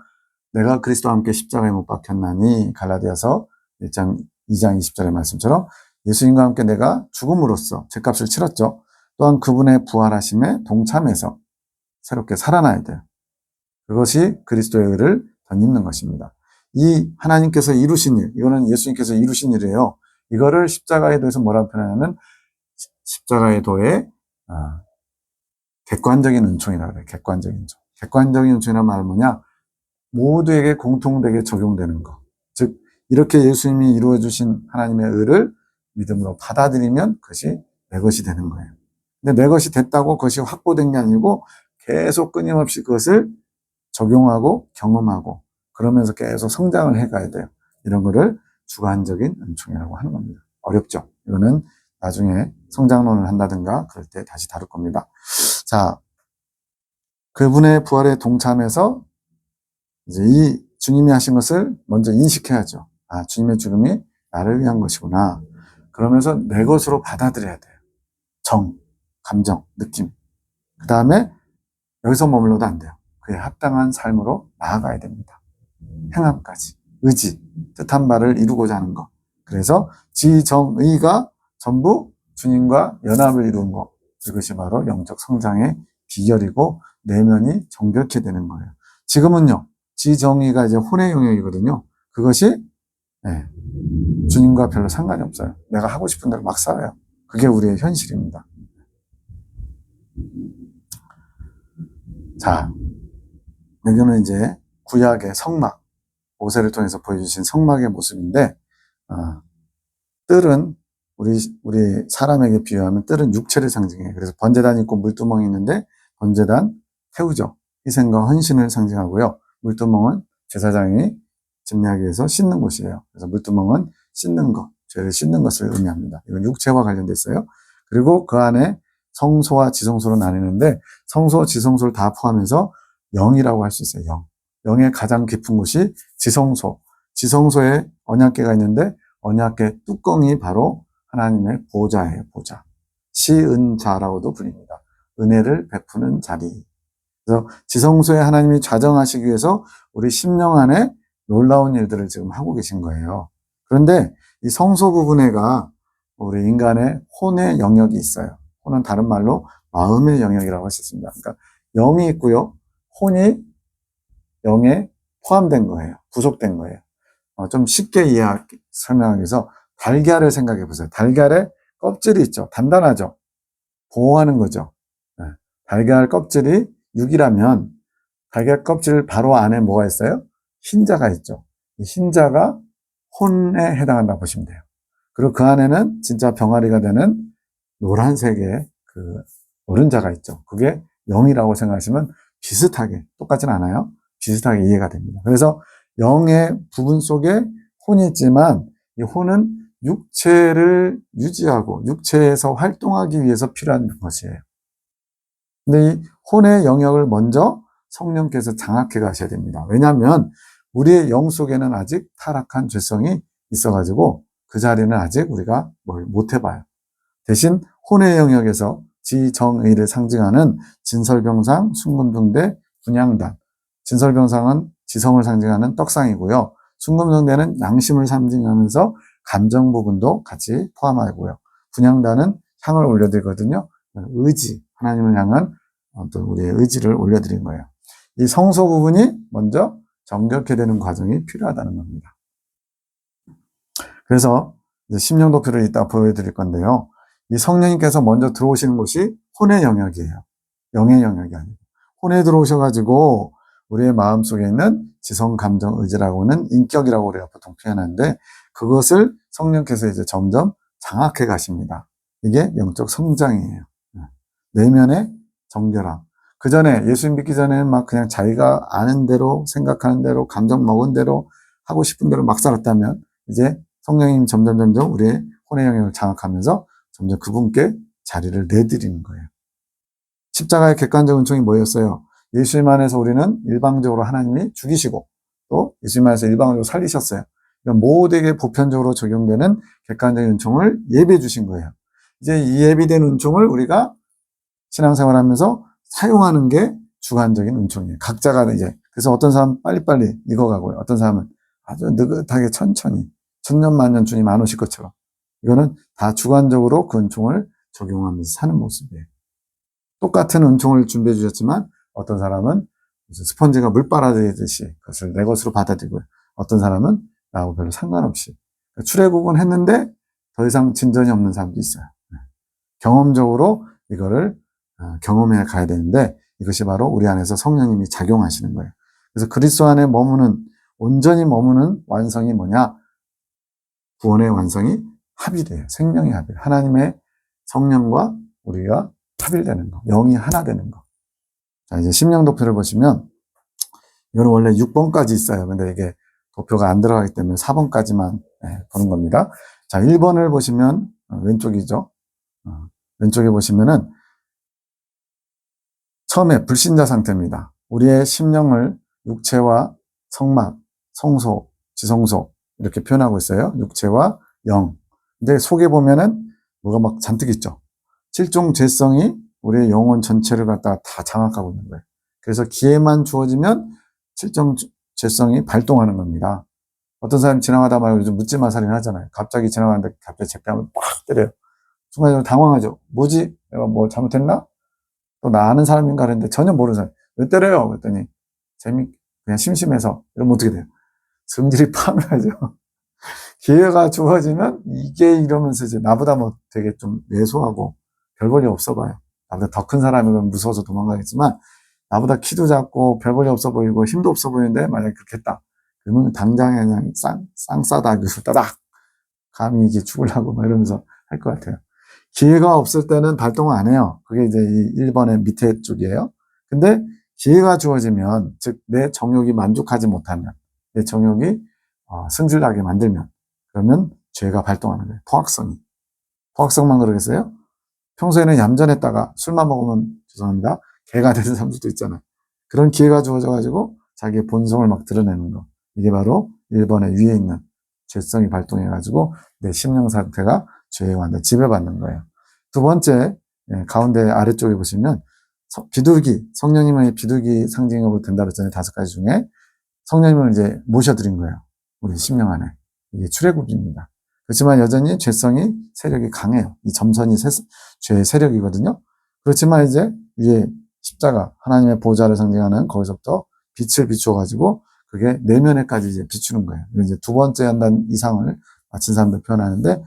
내가 그리스도와 함께 십자가에 못 박혔나니 갈라디아서 1장 2장 20절의 말씀처럼 예수님과 함께 내가 죽음으로써 죄값을 치렀죠. 또한 그분의 부활하심에 동참해서 새롭게 살아나야 돼요. 그것이 그리스도의 의를 덧입는 것입니다. 이 하나님께서 이루신 일, 이거는 예수님께서 이루신 일이에요. 이거를 십자가의 도에서 뭐라고 표현하냐면 십자가의 도의 객관적인 은총이라고 해요. 객관적인 은총. 객관적인 은총이란 말은 뭐냐? 모두에게 공통되게 적용되는 거. 즉 이렇게 예수님이 이루어주신 하나님의 의를 믿음으로 받아들이면 그것이 내 것이 되는 거예요. 근데 내 것이 됐다고 그것이 확보된 게 아니고 계속 끊임없이 그것을 적용하고 경험하고 그러면서 계속 성장을 해가야 돼요. 이런 거를 주관적인 은총이라고 하는 겁니다. 어렵죠? 이거는 나중에 성장론을 한다든가 그럴 때 다시 다룰 겁니다. 자, 그분의 부활에 동참해서 이제 이 주님이 하신 것을 먼저 인식해야죠. 아, 주님의 죽음이 나를 위한 것이구나. 그러면서 내 것으로 받아들여야 돼요. 정, 감정, 느낌. 그 다음에 여기서 머물러도 안 돼요. 그에 합당한 삶으로 나아가야 됩니다. 행함까지. 의지, 뜻한 바를 이루고자 하는 것. 그래서 지정의가 전부 주님과 연합을 이루는 것. 이것이 바로 영적 성장의 비결이고 내면이 정결케 되는 거예요. 지금은요. 지정의가 이제 혼의 영역이거든요. 그것이 네, 주님과 별로 상관이 없어요. 내가 하고 싶은 대로 막 살아요. 그게 우리의 현실입니다. 자, 여기는 이제 구약의 성막, 모세를 통해서 보여주신 성막의 모습인데, 뜰은 우리 사람에게 비유하면 뜰은 육체를 상징해요. 그래서 번제단이 있고 물두멍이 있는데 번제단 태우죠. 희생과 헌신을 상징하고요. 물두멍은 제사장이 집례하기 위해서 씻는 곳이에요. 그래서 물두멍은 씻는 것, 죄를 씻는 것을 의미합니다. 이건 육체와 관련돼 있어요. 그리고 그 안에 성소와 지성소로 나뉘는데 성소, 지성소를 다 포함해서 영이라고 할 수 있어요. 영. 영의 가장 깊은 곳이 지성소. 지성소에 언약궤가 있는데 언약궤 뚜껑이 바로 하나님의 보좌예요. 보좌. 시은자라고도 불립니다. 은혜를 베푸는 자리. 그래서 지성소에 하나님이 좌정하시기 위해서 우리 심령 안에 놀라운 일들을 지금 하고 계신 거예요. 그런데 이 성소 부분에가 우리 인간의 혼의 영역이 있어요. 혼은 다른 말로 마음의 영역이라고 할 수 있습니다. 그러니까 영이 있고요. 혼이 영에 포함된 거예요. 부속된 거예요. 좀 쉽게 설명하기 위해서 달걀을 생각해 보세요. 달걀에 껍질이 있죠. 단단하죠. 보호하는 거죠. 달걀 껍질이 육이라면 달걀 껍질 바로 안에 뭐가 있어요? 흰자가 있죠. 이 흰자가 혼에 해당한다고 보시면 돼요. 그리고 그 안에는 진짜 병아리가 되는 노란색의 그 노른자가 있죠. 그게 영이라고 생각하시면 비슷하게, 똑같진 않아요. 비슷하게 이해가 됩니다. 그래서 영의 부분 속에 혼이 있지만 이 혼은 육체를 유지하고 육체에서 활동하기 위해서 필요한 것이에요. 근데 이 혼의 영역을 먼저 성령께서 장악해 가셔야 됩니다. 왜냐하면 우리의 영 속에는 아직 타락한 죄성이 있어가지고 그 자리는 아직 우리가 뭘 못 해봐요. 대신 혼의 영역에서 지정의를 상징하는 진설병상, 순금등대, 분향단. 진설병상은 지성을 상징하는 떡상이고요. 순금등대는 양심을 상징하면서 감정 부분도 같이 포함하고요. 분향단은 향을 올려드리거든요. 의지, 하나님을 향한 어떤 우리의 의지를 올려드린 거예요. 이 성소 부분이 먼저 정결케 되는 과정이 필요하다는 겁니다. 그래서 이제 심령도표를 이따 보여드릴 건데요. 이 성령님께서 먼저 들어오시는 곳이 혼의 영역이에요. 영의 영역이 아니고. 혼에 들어오셔가지고 우리의 마음속에 있는 지성, 감정, 의지라고는 인격이라고 우리가 보통 표현하는데 그것을 성령께서 이제 점점 장악해 가십니다. 이게 영적 성장이에요. 내면의 정결함. 그 전에 예수님 믿기 전에는 막 그냥 자기가 아는 대로 생각하는 대로 감정 먹은 대로 하고 싶은 대로 막 살았다면 이제 성령님 점점 우리의 혼의 영역을 장악하면서 점점 그분께 자리를 내드리는 거예요. 십자가의 객관적 은총이 뭐였어요? 예수님 안에서 우리는 일방적으로 하나님이 죽이시고 또 예수님 안에서 일방적으로 살리셨어요. 모두에게 보편적으로 적용되는 객관적인 은총을 예비해 주신 거예요. 이제 이 예비된 은총을 우리가 신앙생활하면서 사용하는 게 주관적인 은총이에요. 각자가 이제 그래서 어떤 사람은 빨리빨리 익어가고요. 어떤 사람은 아주 느긋하게 천천히 천년만년 주님 안 오실 것처럼 이거는 다 주관적으로 그 은총을 적용하면서 사는 모습이에요. 똑같은 은총을 준비해 주셨지만 어떤 사람은 스펀지가 물 빨아들이듯이 그것을 내 것으로 받아들이고요. 어떤 사람은 나하고 별로 상관없이 출애굽은 했는데 더 이상 진전이 없는 사람도 있어요. 경험적으로 이거를 경험해 가야 되는데 이것이 바로 우리 안에서 성령님이 작용하시는 거예요. 그래서 그리스도 안에 온전히 머무는 완성이 뭐냐? 구원의 완성이 합일이에요. 생명의 합일. 하나님의 성령과 우리가 합일되는 거. 영이 하나 되는 거. 자, 이제 심령도표를 보시면 이거는 원래 6번까지 있어요. 근데 이게 도표가 안 들어가기 때문에 4번까지만 보는 겁니다. 자, 1번을 보시면 왼쪽이죠. 왼쪽에 보시면은 처음에 불신자 상태입니다. 우리의 심령을 육체와 성막, 성소, 지성소 이렇게 표현하고 있어요. 육체와 영. 근데 속에 보면은 뭐가 막 잔뜩 있죠. 7종 죄성이 우리의 영혼 전체를 갖다가 다 장악하고 있는 거예요. 그래서 기회만 주어지면 7종 죄성이 발동하는 겁니다. 어떤 사람이 지나가다 말고 요즘 묻지마 살인 하잖아요. 갑자기 지나가는데 갑자기 제뺨을 빡 때려요. 순간적으로 당황하죠. 뭐지? 내가 뭐 잘못했나? 또 나 아는 사람인가 그랬는데 전혀 모르는 사람. 왜 때려요? 그랬더니 그냥 심심해서 이러면 어떻게 돼요? 성질이 팍 나죠. 기회가 주어지면 이게 이러면서 이제 나보다 뭐 되게 좀 왜소하고 별 볼일 없어 봐요. 나보다 더 큰 사람이면 무서워서 도망가겠지만 나보다 키도 작고 별 볼일 없어 보이고 힘도 없어 보이는데 만약에 그렇게 했다. 그러면 당장에 그냥 쌍싸다 따닥 감히 이게 죽으려고 막 이러면서 할 것 같아요. 기회가 없을 때는 발동을 안 해요. 그게 이제 이 1번의 밑에 쪽이에요. 근데 기회가 주어지면, 즉, 내 정욕이 만족하지 못하면, 내 정욕이 승질나게 만들면, 그러면 죄가 발동하는 거예요. 포악성이. 포악성만 그러겠어요? 평소에는 얌전했다가 술만 먹으면, 죄송합니다, 개가 되는 사람들도 있잖아요. 그런 기회가 주어져가지고 자기의 본성을 막 드러내는 거. 이게 바로 1번의 위에 있는 죄성이 발동해가지고 내 심령 상태가 죄에 완전 지배받는 거예요. 두 번째, 가운데 아래쪽에 보시면 비둘기, 성령님의 비둘기 상징으로 된다 그랬잖아요. 5가지 중에 성령님을 이제 모셔드린 거예요. 우리 심령 안에. 이게 출애굽입니다. 그렇지만 여전히 죄성이 세력이 강해요. 이 점선이 죄의 세력이거든요. 그렇지만 이제 위에 십자가, 하나님의 보좌를 상징하는 거기서부터 빛을 비추어가지고 그게 내면에까지 이제 비추는 거예요. 이제 두 번째 한단 이상을 마친 사람들 표현하는데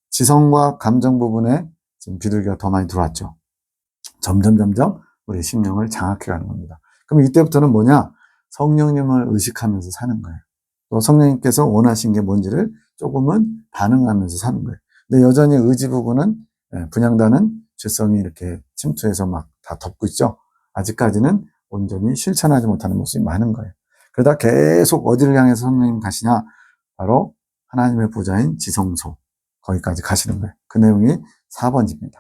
지성과 감정 부분에 지금 비둘기가 더 많이 들어왔죠. 점점 우리 심령을 장악해가는 겁니다. 그럼 이때부터는 뭐냐? 성령님을 의식하면서 사는 거예요. 또 성령님께서 원하신 게 뭔지를 조금은 반응하면서 사는 거예요. 근데 여전히 의지 부분은 분향단은 죄성이 이렇게 침투해서 막 다 덮고 있죠. 아직까지는 온전히 실천하지 못하는 모습이 많은 거예요. 그러다 계속 어디를 향해서 성령님 가시냐? 바로 하나님의 보좌인 지성소. 거기까지 가시는 거예요. 그 내용이 4번입니다.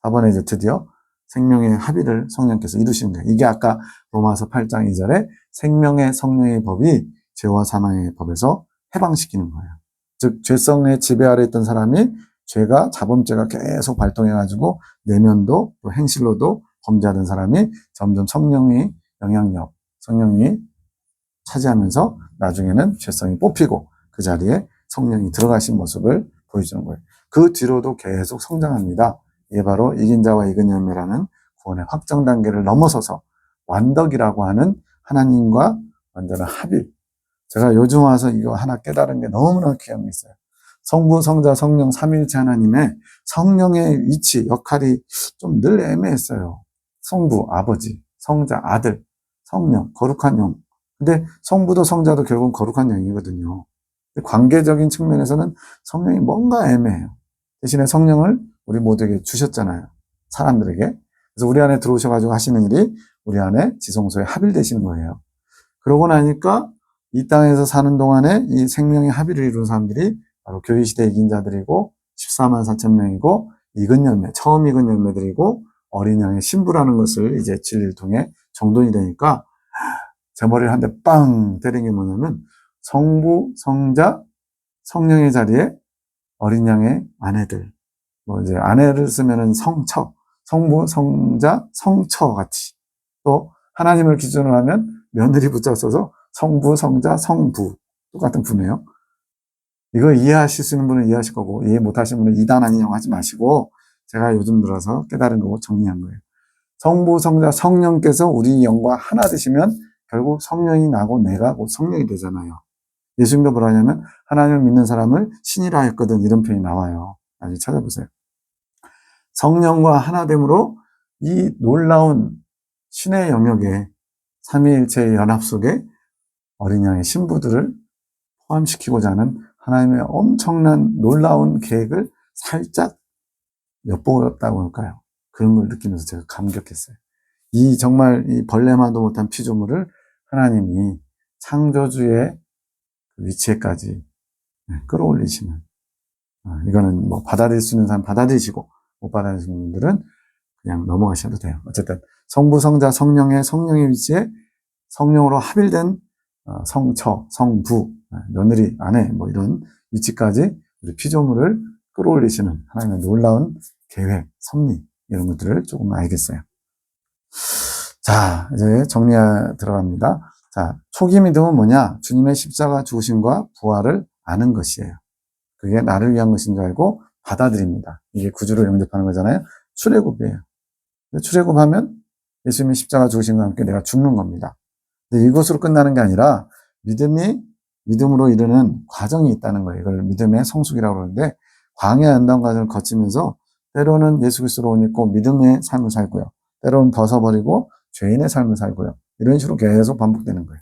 4번에 이제 드디어 생명의 합의를 성령께서 이루시는 거예요. 이게 아까 로마서 8장 2절에 생명의 성령의 법이 죄와 사망의 법에서 해방시키는 거예요. 즉 죄성의 지배 아래 있던 사람이 죄가 자범죄가 계속 발동해가지고 내면도 또 행실로도 범죄하던 사람이 점점 성령의 영향력, 성령이 차지하면서 나중에는 죄성이 뽑히고 그 자리에 성령이 들어가신 모습을 보여주는 거예요. 그 뒤로도 계속 성장합니다. 이게 바로 이긴 자와 이긴 열매라는 구원의 확정 단계를 넘어서서 완덕이라고 하는 하나님과 완전한 합일. 제가 요즘 와서 이거 하나 깨달은 게 너무나 귀한 게 있어요. 성부, 성자, 성령, 삼위일체 하나님의 성령의 위치, 역할이 좀 늘 애매했어요. 성부, 아버지, 성자, 아들, 성령, 거룩한 영. 근데 성부도 성자도 결국은 거룩한 영이거든요. 관계적인 측면에서는 성령이 뭔가 애매해요. 대신에 성령을 우리 모두에게 주셨잖아요. 사람들에게. 그래서 우리 안에 들어오셔가지고 하시는 일이 우리 안에 지성소에 합일되시는 거예요. 그러고 나니까 이 땅에서 사는 동안에 이 생명의 합의를 이룬 사람들이 바로 교회시대 이긴 자들이고 14만 4천 명이고 익은 열매, 처음 익은 열매들이고 어린 양의 신부라는 것을 이제 진리를 통해 정돈이 되니까 제 머리를 한 대 빵 때린 게 뭐냐면 성부, 성자, 성령의 자리에 어린 양의 아내들, 뭐 이제 아내를 쓰면은 성처, 성부, 성자, 성처 같이 또 하나님을 기준으로 하면 며느리 붙여 써서 성부, 성자, 성부 똑같은 부네요. 이거 이해하실 수 있는 분은 이해하실 거고 이해 못하시는 분은 이단 아니냐고 하지 마시고 제가 요즘 들어서 깨달은 거고 정리한 거예요. 성부, 성자, 성령께서 우리 영과 하나 되시면 결국 성령이 나고 내가 곧 성령이 되잖아요. 예수님도 뭐라 하냐면 하나님을 믿는 사람을 신이라 했거든 이런 표현이 나와요. 나중에 찾아보세요. 성령과 하나됨으로 이 놀라운 신의 영역에 삼위일체의 연합 속에 어린 양의 신부들을 포함시키고자 하는 하나님의 엄청난 놀라운 계획을 살짝 엿보았다고 할까요? 그런 걸 느끼면서 제가 감격했어요. 이 정말 이 벌레만도 못한 피조물을 하나님이 창조주의 위치에까지 끌어올리시는 이거는 뭐 받아들일 수 있는 사람 받아들이시고 못 받아들이시는 분들은 그냥 넘어가셔도 돼요. 어쨌든 성부, 성자, 성령의 위치에 성령으로 합일된 성처, 성부, 며느리, 아내 뭐 이런 위치까지 우리 피조물을 끌어올리시는 하나님의 놀라운 계획, 섭리 이런 것들을 조금 알겠어요. 자, 이제 정리 들어갑니다. 자, 초기 믿음은 뭐냐? 주님의 십자가 죽으심과 부활을 아는 것이에요. 그게 나를 위한 것인 줄 알고 받아들입니다. 이게 구주로 영접하는 거잖아요. 출애굽이에요. 출애굽하면 예수님의 십자가 죽으심과 함께 내가 죽는 겁니다. 근데 이것으로 끝나는 게 아니라 믿음으로 이르는 과정이 있다는 거예요. 이걸 믿음의 성숙이라고 그러는데 광야 연단 과정을 거치면서 때로는 예수 그리스도로 옷 입고 믿음의 삶을 살고요. 때로는 벗어버리고 죄인의 삶을 살고요. 이런 식으로 계속 반복되는 거예요.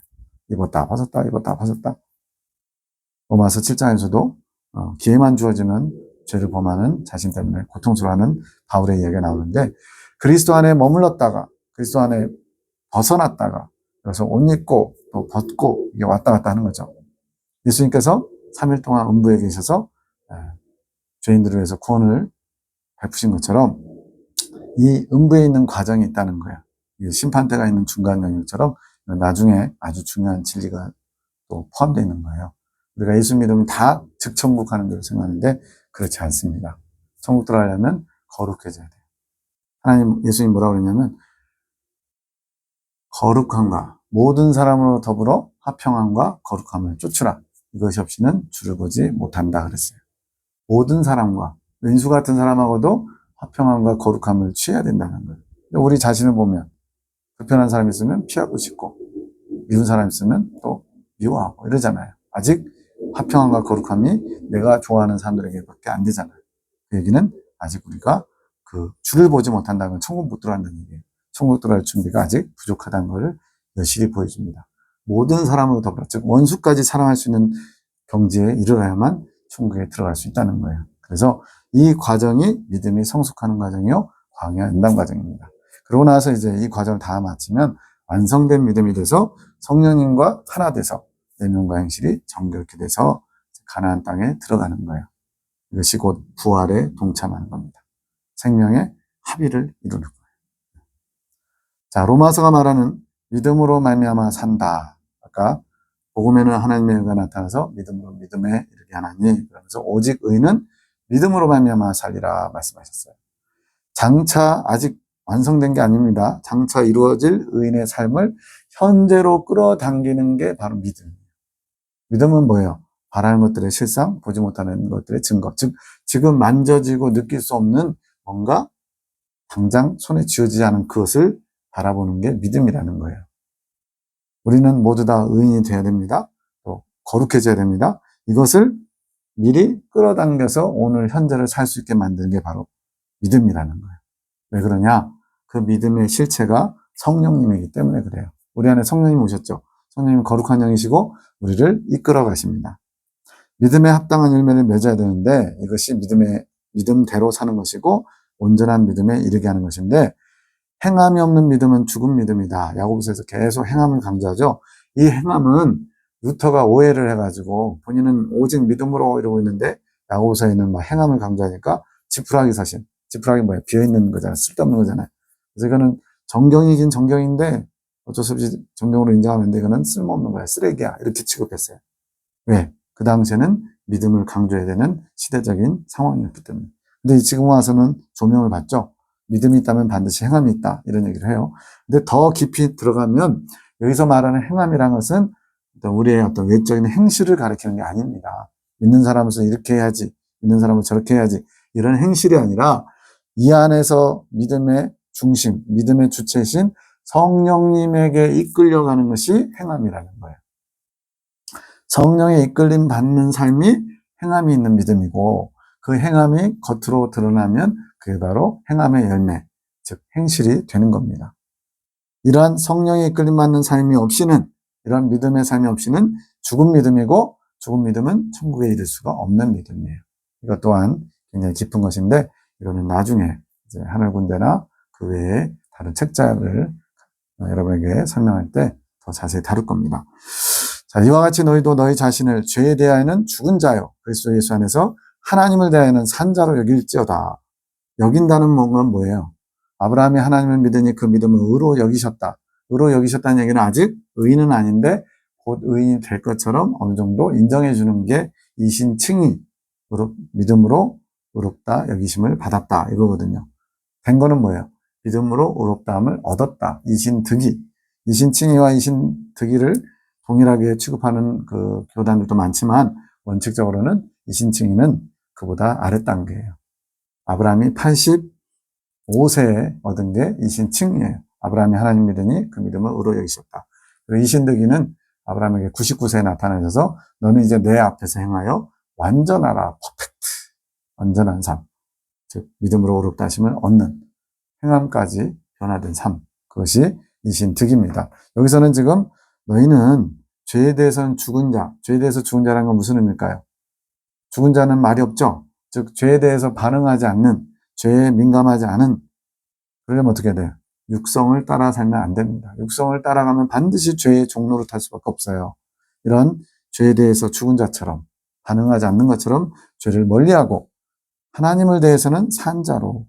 입었다 벗었다 입었다 벗었다. 로마서 7장에서도 기회만 주어지면 죄를 범하는 자신 때문에 고통스러워하는 바울의 이야기가 나오는데 그리스도 안에 머물렀다가 그리스도 안에 벗어났다가 그래서 옷 입고 또 벗고 이게 왔다 갔다 하는 거죠. 예수님께서 3일 동안 음부에 계셔서 죄인들을 위해서 구원을 베푸신 것처럼 이 음부에 있는 과정이 있다는 거예요. 심판대가 있는 중간 영역처럼 나중에 아주 중요한 진리가 또 포함되어 있는 거예요. 우리가 예수 믿으면 다 즉천국 하는 대로 생각하는데 그렇지 않습니다. 천국 들어가려면 거룩해져야 돼요. 예수님 뭐라고 그랬냐면 거룩함과 모든 사람으로 더불어 화평함과 거룩함을 쫓으라. 이것이 없이는 주를 보지 못한다 그랬어요. 모든 사람과 왼수 같은 사람하고도 화평함과 거룩함을 취해야 된다는 거예요. 우리 자신을 보면 불편한 사람이 있으면 피하고 싶고 미운 사람이 있으면 또 미워하고 이러잖아요. 아직 화평함과 거룩함이 내가 좋아하는 사람들에게밖에 안 되잖아요. 그 얘기는 아직 우리가 그 주를 보지 못한다는 건 천국 못 들어간다는 얘기예요. 천국 들어갈 준비가 아직 부족하다는 것을 여실히 보여줍니다. 모든 사람으로 더불어 즉 원수까지 사랑할 수 있는 경지에 이르러야만 천국에 들어갈 수 있다는 거예요. 그래서 이 과정이 믿음이 성숙하는 과정이요 광야 연단 과정입니다. 그러고 나서 이제 이 과정을 다 마치면 완성된 믿음이 돼서 성령님과 하나 돼서 내면과 행실이 정결케 돼서 가나안 땅에 들어가는 거예요. 이것이 곧 부활에 동참하는 겁니다. 생명의 합의를 이루는 거예요. 자, 로마서가 말하는 믿음으로 말미암아 산다. 아까 복음에는 하나님의 의가 나타나서 믿음으로 믿음에 이르게 하나니 그러면서 오직 의는 믿음으로 말미암아 살리라 말씀하셨어요. 장차 아직 완성된 게 아닙니다. 장차 이루어질 의인의 삶을 현재로 끌어당기는 게 바로 믿음이에요. 믿음은 뭐예요? 바라는 것들의 실상, 보지 못하는 것들의 증거. 즉 지금 만져지고 느낄 수 없는 뭔가 당장 손에 쥐어지지 않은 그것을 바라보는 게 믿음이라는 거예요. 우리는 모두 다 의인이 돼야 됩니다. 또 거룩해져야 됩니다. 이것을 미리 끌어당겨서 오늘 현재를 살 수 있게 만드는 게 바로 믿음이라는 거예요. 왜 그러냐? 그 믿음의 실체가 성령님이기 때문에 그래요. 우리 안에 성령님 오셨죠? 성령님은 거룩한 영이시고 우리를 이끌어 가십니다. 믿음에 합당한 열매를 맺어야 되는데 이것이 믿음대로 사는 것이고 온전한 믿음에 이르게 하는 것인데 행함이 없는 믿음은 죽은 믿음이다. 야고보서에서 계속 행함을 강조하죠. 이 행함은 루터가 오해를 해가지고 본인은 오직 믿음으로 이러고 있는데 야고보서에는 막 행함을 강조하니까 지푸라기 사신. 지푸라기 뭐야? 비어있는 거잖아요. 쓸데없는 거잖아요. 그래서 이거는 정경이긴 정경인데 어쩔 수 없이 정경으로 인정하는데 이거는 쓸모없는 거야. 쓰레기야. 이렇게 취급했어요. 왜? 그 당시에는 믿음을 강조해야 되는 시대적인 상황이었기 때문에. 근데 지금 와서는 조명을 받죠. 믿음이 있다면 반드시 행함이 있다. 이런 얘기를 해요. 근데 더 깊이 들어가면 여기서 말하는 행함이라는 것은 우리의 어떤 외적인 행실을 가리키는 게 아닙니다. 믿는 사람으로서 이렇게 해야지. 믿는 사람은 저렇게 해야지. 이런 행실이 아니라 이 안에서 믿음의 중심, 믿음의 주체이신 성령님에게 이끌려가는 것이 행함이라는 거예요. 성령의 이끌림 받는 삶이 행함이 있는 믿음이고 그 행함이 겉으로 드러나면 그게 바로 행함의 열매, 즉 행실이 되는 겁니다. 이러한 성령의 이끌림 받는 삶이 없이는 이러한 믿음의 삶이 없이는 죽은 믿음이고 죽은 믿음은 천국에 이를 수가 없는 믿음이에요. 이것 또한 굉장히 깊은 것인데 이거는 나중에 이제 하늘군대나 그 외에 다른 책자를 여러분에게 설명할 때 더 자세히 다룰 겁니다. 자, 이와 같이 너희도 너희 자신을 죄에 대하여는 죽은 자요 그리스도 예수 안에서 하나님을 대하여는 산 자로 여길지어다. 여긴다는 건 뭐예요? 아브라함이 하나님을 믿으니 그 믿음을 의로 여기셨다. 의로 여기셨다는 얘기는 아직 의인은 아닌데 곧 의인이 될 것처럼 어느 정도 인정해 주는 게 이신칭의 믿음으로 의롭다 여기심을 받았다 이거거든요. 된 거는 뭐예요? 믿음으로 의롭다함을 얻었다. 이신득이. 이신칭의와 이신득이를 동일하게 취급하는 그 교단들도 많지만 원칙적으로는 이신칭의는 그보다 아래 단계예요. 아브라함이 85세에 얻은 게 이신칭의예요. 아브라함이 하나님 믿으니 그 믿음을 의로 여기셨다. 그리고 이신득이는 아브라함에게 99세에 나타나셔서 너는 이제 내 앞에서 행하여 완전하라, 퍼펙트, 완전한 삶, 즉 믿음으로 의롭다 하심을 얻는 행함까지 변화된 삶, 그것이 이신득입니다. 여기서는 지금 너희는 죄에 대해서는 죽은 자, 죄에 대해서 죽은 자라는 건 무슨 의미일까요? 죽은 자는 말이 없죠. 즉 죄에 대해서 반응하지 않는, 죄에 민감하지 않은, 그러려면 어떻게 돼요? 육성을 따라 살면 안 됩니다. 육성을 따라가면 반드시 죄의 종로를 탈 수밖에 없어요. 이런 죄에 대해서 죽은 자처럼 반응하지 않는 것처럼 죄를 멀리하고 하나님을 대해서는 산 자로.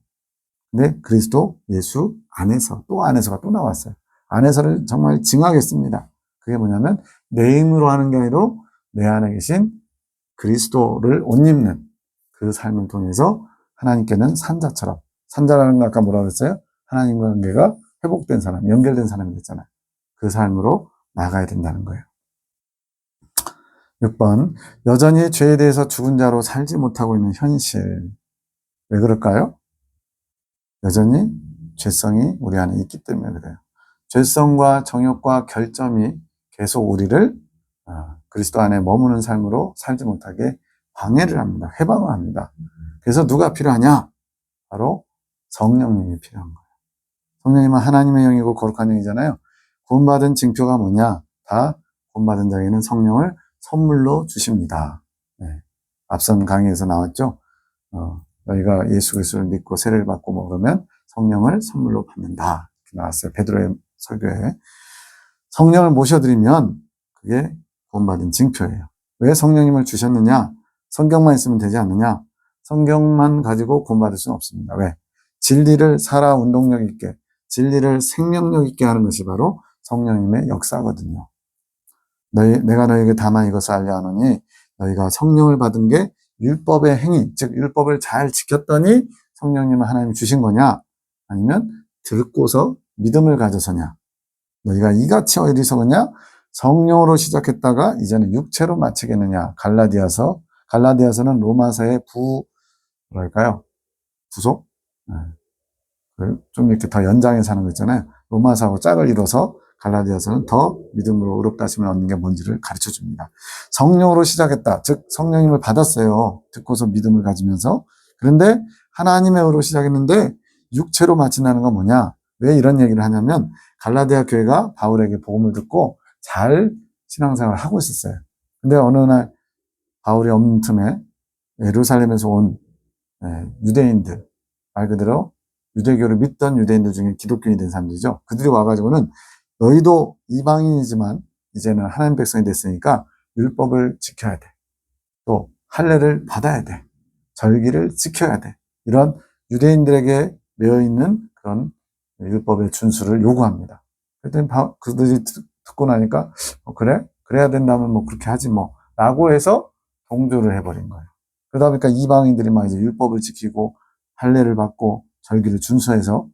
근데 그리스도 예수 안에서, 또 안에서가 또 나왔어요. 안에서를 정말 징하겠습니다. 그게 뭐냐면 내 힘으로 하는 게 아니라 내 안에 계신 그리스도를 옷 입는 그 삶을 통해서 하나님께는 산자처럼, 산자라는 거 아까 뭐라고 그랬어요? 하나님과 관계가 회복된 사람, 연결된 사람이 됐잖아요. 그 삶으로 나가야 된다는 거예요. 6번, 여전히 죄에 대해서 죽은 자로 살지 못하고 있는 현실. 왜 그럴까요? 여전히 죄성이 우리 안에 있기 때문에 그래요. 죄성과 정욕과 결점이 계속 우리를 그리스도 안에 머무는 삶으로 살지 못하게 방해를 합니다. 해방을 합니다. 그래서 누가 필요하냐? 바로 성령님이 필요한 거예요. 성령님은 하나님의 영이고 거룩한 영이잖아요. 구원받은 징표가 뭐냐? 다 구원받은 자에게는 성령을 선물로 주십니다. 네. 앞선 강의에서 나왔죠. 너희가 예수 그리스도를 믿고 세례를 받고 뭐 그러면 성령을 선물로 받는다. 이렇게 나왔어요. 베드로의 설교에. 성령을 모셔드리면 그게 구원받은 징표예요. 왜 성령님을 주셨느냐? 성경만 있으면 되지 않느냐? 성경만 가지고 구원받을 수는 없습니다. 왜? 진리를 살아 운동력 있게, 진리를 생명력 있게 하는 것이 바로 성령님의 역사거든요. 내가 너희에게 다만 이것을 알려 하노니 너희가 성령을 받은 게 율법의 행위, 즉 율법을 잘 지켰더니 성령님을 하나님이 주신 거냐? 아니면 듣고서 믿음을 가져서냐? 너희가 이같이 어리석었냐? 성령으로 시작했다가 이제는 육체로 마치겠느냐? 갈라디아서는 로마서의 뭐랄까요? 부속? 네. 좀 이렇게 더 연장해서 하는 거 있잖아요. 로마서하고 짝을 이뤄서 갈라디아서는 더 믿음으로 의롭다 하심을 얻는 게 뭔지를 가르쳐 줍니다. 성령으로 시작했다. 즉 성령님을 받았어요. 듣고서 믿음을 가지면서. 그런데 하나님의 의로 시작했는데 육체로 마친다는 건 뭐냐? 왜 이런 얘기를 하냐면 갈라디아 교회가 바울에게 복음을 듣고 잘 신앙생활을 하고 있었어요. 근데 어느 날 바울이 없는 틈에 예루살렘에서 온 유대인들, 말 그대로 유대교를 믿던 유대인들 중에 기독교인이 된 사람들이죠. 그들이 와가지고는 너희도 이방인이지만 이제는 하나님 백성이 됐으니까 율법을 지켜야 돼. 또 할례를 받아야 돼. 절기를 지켜야 돼. 이런 유대인들에게 매여있는 그런 율법의 준수를 요구합니다. 그랬더니 그들이 듣고 나니까 그래? 그래야 된다면 뭐 그렇게 하지 뭐 라고 해서 동조를 해버린 거예요. 그러다 보니까 이방인들이 막 이제 율법을 지키고 할례를 받고 절기를 준수해서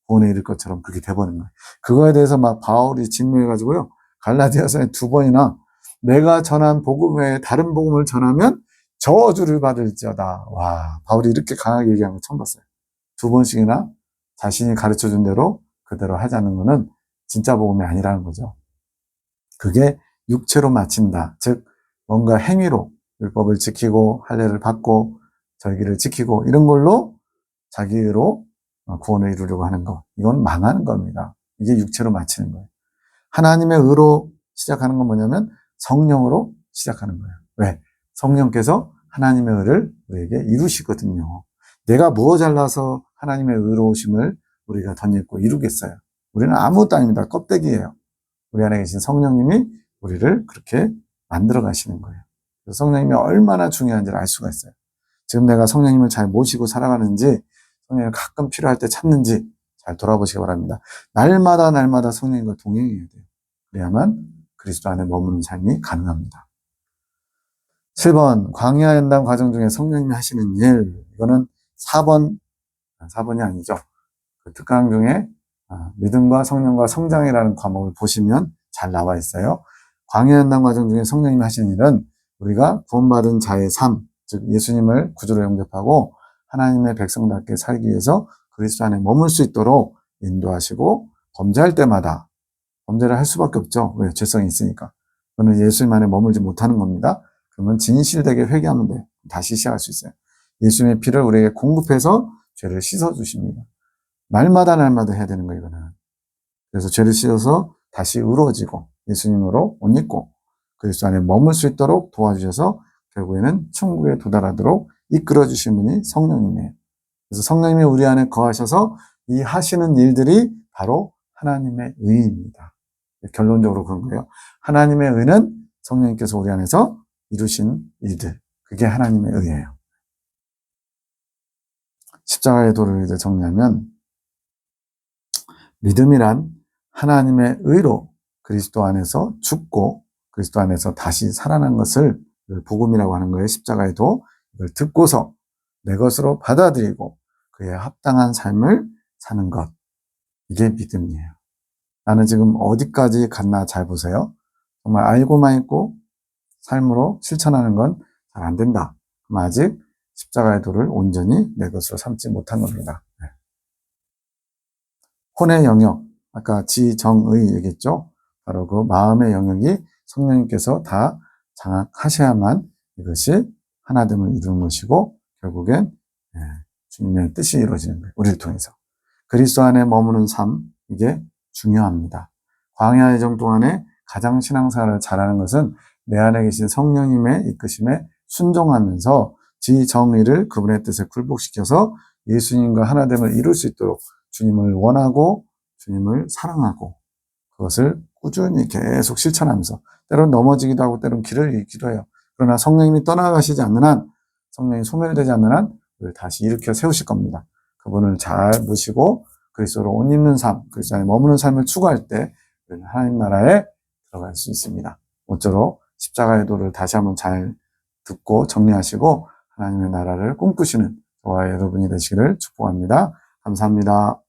구원에 이를 것처럼 그렇게 돼버린 거예요. 그거에 대해서 막 바울이 진노해가지고요. 갈라디아서에 2번이나 내가 전한 복음 외에 다른 복음을 전하면 저주를 받을지어다. 와, 바울이 이렇게 강하게 얘기한 거 처음 봤어요. 2번씩이나 자신이 가르쳐준 대로 그대로 하자는 거는 진짜 복음이 아니라는 거죠. 그게 육체로 마친다. 즉 뭔가 행위로 율법을 지키고 할례를 받고 절기를 지키고 이런 걸로 자기로 구원을 이루려고 하는 거. 이건 망하는 겁니다. 이게 육체로 마치는 거예요. 하나님의 의로 시작하는 건 뭐냐면 성령으로 시작하는 거예요. 왜? 성령께서 하나님의 의를 우리에게 이루시거든요. 내가 뭐 잘나서 하나님의 의로우심을 우리가 덧입고 이루겠어요. 우리는 아무것도 아닙니다. 껍데기예요. 우리 안에 계신 성령님이 우리를 그렇게 만들어 가시는 거예요. 그래서 성령님이 얼마나 중요한지를 알 수가 있어요. 지금 내가 성령님을 잘 모시고 살아가는지, 성령을 가끔 필요할 때 참는지 잘 돌아보시기 바랍니다. 날마다 성령님과 동행해야 돼요. 그래야만 그리스도 안에 머무는 삶이 가능합니다. 7번, 광야 연단 과정 중에 성령님이 하시는 일. 이거는 4번이 아니죠. 그 특강 중에 믿음과 성령과 성장이라는 과목을 보시면 잘 나와 있어요. 광야 연단 과정 중에 성령님이 하시는 일은 우리가 구원받은 자의 삶, 즉 예수님을 구주로 영접하고 하나님의 백성답게 살기 위해서 그리스도 안에 머물 수 있도록 인도하시고 범죄할 때마다 범죄를 할 수밖에 없죠. 왜? 죄성이 있으니까. 그거는 예수님 안에 머물지 못하는 겁니다. 그러면 진실되게 회개하면 돼요. 다시 시작할 수 있어요. 예수님의 피를 우리에게 공급해서 죄를 씻어주십니다. 날마다 해야 되는 거예요, 이거는. 그래서 죄를 씻어서 다시 의로워지고 예수님으로 옷 입고 그리스도 안에 머물 수 있도록 도와주셔서 결국에는 천국에 도달하도록 이끌어주신 분이 성령님이에요. 그래서 성령님이 우리 안에 거하셔서 이 하시는 일들이 바로 하나님의 의입니다. 결론적으로 그런 거예요. 하나님의 의는 성령님께서 우리 안에서 이루신 일들. 그게 하나님의 의예요. 십자가의 도를 이제 정리하면 믿음이란 하나님의 의로 그리스도 안에서 죽고 그리스도 안에서 다시 살아난 것을 복음이라고 하는 거예요. 십자가의 도. 이걸 듣고서 내 것으로 받아들이고 그에 합당한 삶을 사는 것. 이게 믿음이에요. 나는 지금 어디까지 갔나 잘 보세요. 정말 알고만 있고 삶으로 실천하는 건 잘 안 된다. 그럼 아직 십자가의 도를 온전히 내 것으로 삼지 못한 겁니다. 혼의 영역, 아까 지정의 얘기했죠. 바로 그 마음의 영역이 성령님께서 다 장악하셔야만 이것이 하나됨을 이루는 것이고 결국엔 주님의 뜻이 이루어지는 거예요. 우리를 통해서. 그리스도 안에 머무는 삶, 이게 중요합니다. 광야 여정 동안에 가장 신앙생활을 잘하는 것은 내 안에 계신 성령님의 이끄심에 순종하면서 지정의를 그분의 뜻에 굴복시켜서 예수님과 하나됨을 이룰 수 있도록 주님을 원하고 주님을 사랑하고 그것을 꾸준히 계속 실천하면서 때론 넘어지기도 하고 때론 길을 잃기도 해요. 그러나 성령님이 떠나가시지 않는 한, 성령이 소멸되지 않는 한 우리를 다시 일으켜 세우실 겁니다. 그분을 잘 모시고 그리스도로 옷 입는 삶, 그리스도 안에 머무는 삶을 추구할 때 우리는 하나님 나라에 들어갈 수 있습니다. 모쪼록 십자가의 도를 다시 한번 잘 듣고 정리하시고 하나님의 나라를 꿈꾸시는 저와 여러분이 되시기를 축복합니다. 감사합니다.